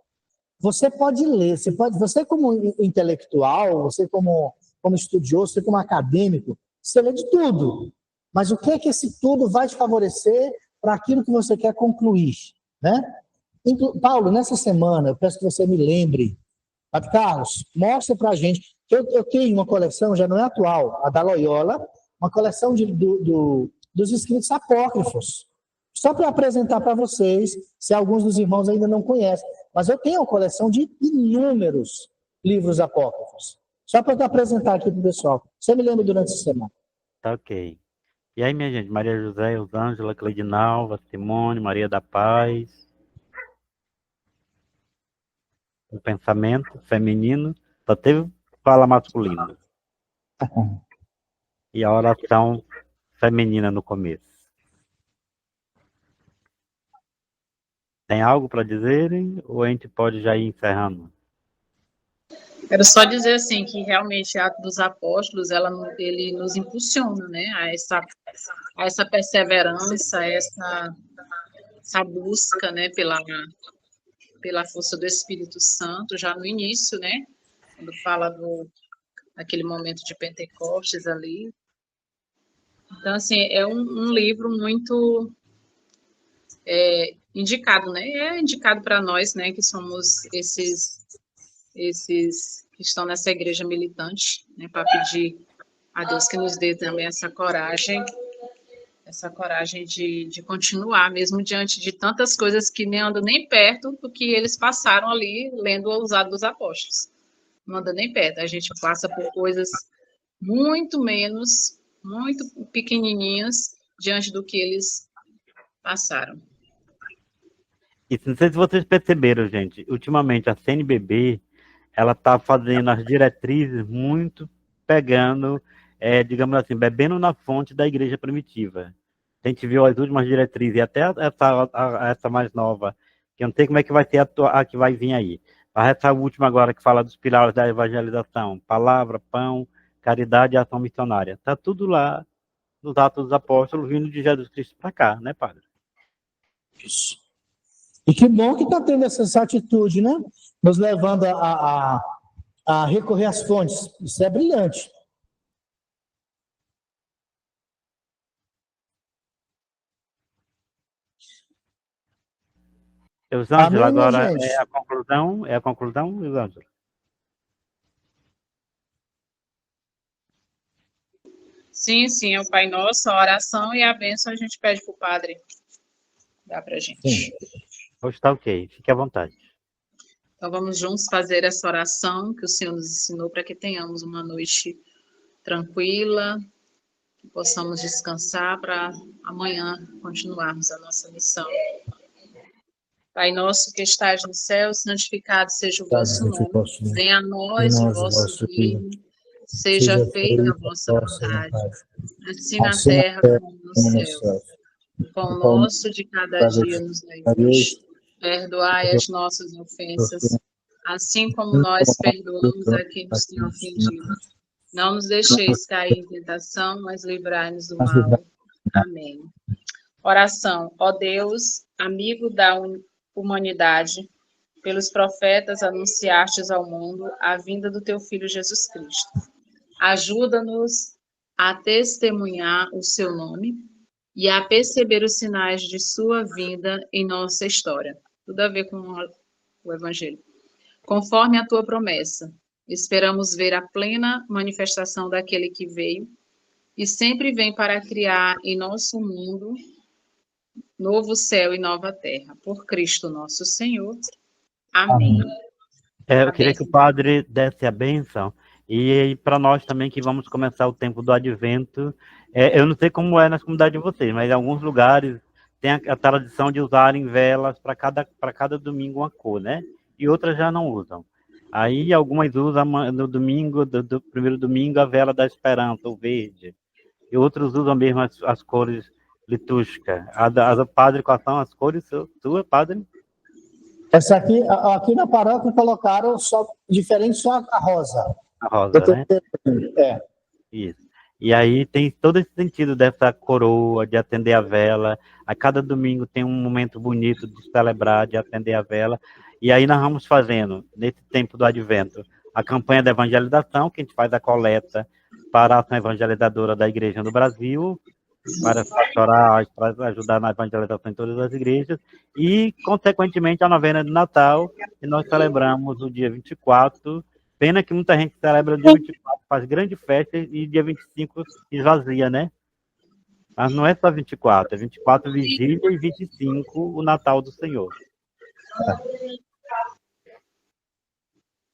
Você pode ler, você como intelectual, você como estudioso, você como acadêmico, você lê de tudo. Mas o que é que esse tudo vai te favorecer para aquilo que você quer concluir, né? Paulo, nessa semana, eu peço que você me lembre, Padre Carlos, mostra para a gente. Eu tenho uma coleção, já não é atual, a da Loyola, uma coleção dos escritos apócrifos. Só para apresentar para vocês, se alguns dos irmãos ainda não conhecem. Mas eu tenho uma coleção de inúmeros livros apócrifos. Só para apresentar aqui para o pessoal. Você me lembra durante essa semana. Tá ok. E aí, minha gente, Maria José, Eusângela, Cleidinalva, Simone, Maria da Paz. O pensamento feminino só teve fala masculina. E a oração feminina no começo. Tem algo para dizerem ou a gente pode já ir encerrando? Quero só dizer assim que realmente a Atos dos Apóstolos, ele nos impulsiona, né, a essa perseverança, a essa busca, né, pela força do Espírito Santo, já no início, né, quando fala daquele momento de Pentecostes ali. Então, assim, é um livro muito indicado, né, é indicado para nós, né, que somos esses que estão nessa igreja militante, né, para pedir a Deus que nos dê também essa coragem de continuar, mesmo diante de tantas coisas que nem andam nem perto do que eles passaram ali, lendo os Atos dos Apóstolos. Não anda nem perto, a gente passa por coisas muito menos, muito pequenininhas, diante do que eles passaram. E não sei se vocês perceberam, gente, ultimamente a CNBB, ela está fazendo as diretrizes muito pegando, digamos assim, bebendo na fonte da igreja primitiva. A gente viu as últimas diretrizes, e até essa mais nova, que eu não sei como é que vai ser a que vai vir aí. Mas essa última agora que fala dos pilares da evangelização, palavra, pão, caridade e ação missionária. Está tudo lá nos Atos dos Apóstolos, vindo de Jesus Cristo para cá, né, padre? Isso. E que bom que está tendo essa atitude, né? Nos levando a recorrer às fontes. Isso é brilhante. Eusângela, agora é a conclusão, Eusângela? Sim, sim, é o Pai Nosso, a oração e a bênção a gente pede para o Padre dar para a gente. Sim. Hoje está ok, fique à vontade. Então, vamos juntos fazer essa oração que o Senhor nos ensinou para que tenhamos uma noite tranquila, que possamos descansar para amanhã continuarmos a nossa missão. Pai nosso que estás no céu, santificado seja o vosso nome. Venha a nós o vosso reino. Seja feita a vossa vontade, assim na terra como no céu. O pão nosso de cada dia nos dai hoje. Perdoai as nossas ofensas, assim como nós perdoamos a quem nos tem ofendido. Não nos deixeis cair em tentação, mas livrai-nos do mal. Amém. Oração. Ó Deus, amigo da humanidade, pelos profetas anunciastes ao mundo a vinda do teu Filho Jesus Cristo. Ajuda-nos a testemunhar o seu nome e a perceber os sinais de sua vinda em nossa história. Tudo a ver com o Evangelho. Conforme a tua promessa, esperamos ver a plena manifestação daquele que veio e sempre vem para criar em nosso mundo novo céu e nova terra. Por Cristo nosso Senhor. Amém. Eu queria que o padre desse a bênção. E para nós também, que vamos começar o tempo do Advento, eu não sei como é nas comunidades de vocês, mas em alguns lugares tem a tradição de usarem velas para cada domingo uma cor, né? E outras já não usam. Aí algumas usam no domingo, do primeiro domingo, a vela da esperança, o verde. E outros usam mesmo as cores litúrgicas. Padre, quais são as cores suas, padre? Essa aqui na paróquia colocaram só diferente, só a rosa. A rosa, né? É. Isso. E aí tem todo esse sentido dessa coroa, de acender a vela. A cada domingo tem um momento bonito de celebrar, de acender a vela. E aí nós vamos fazendo, nesse tempo do Advento, a campanha da evangelização, que a gente faz a coleta para a ação evangelizadora da Igreja no Brasil, para pastorais, para ajudar na evangelização em todas as igrejas, e, consequentemente, a novena de Natal, que nós celebramos no dia 24. Pena que muita gente celebra no dia 24, faz grande festa, e dia 25 esvazia, né? Mas não é só 24, é 24 vigília e 25 o Natal do Senhor.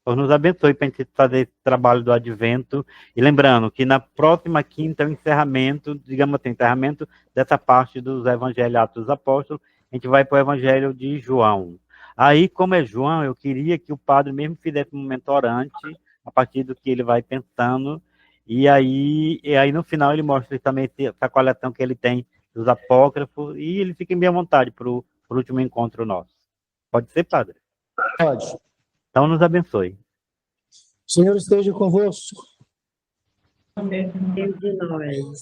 Deus nos abençoe para a gente fazer esse trabalho do Advento. E lembrando que na próxima quinta é o encerramento, digamos assim, encerramento dessa parte dos Evangelhos Atos dos Apóstolos. A gente vai para o Evangelho de João. Aí, como é João, eu queria que o padre mesmo fizesse um momento orante, a partir do que ele vai pensando. E aí no final ele mostra também essa coleção que ele tem dos apócrifos, e ele fica bem à vontade para o último encontro nosso. Pode ser, padre? Pode. Então, nos abençoe. O Senhor esteja convosco. Deus de nós.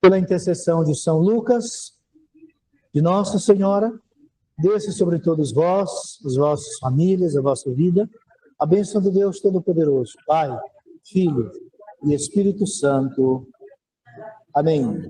Pela intercessão de São Lucas, de Nossa Senhora, desça sobre todos vós, as vossas famílias, a vossa vida, a bênção de Deus Todo-Poderoso, Pai, Filho e Espírito Santo. Amém.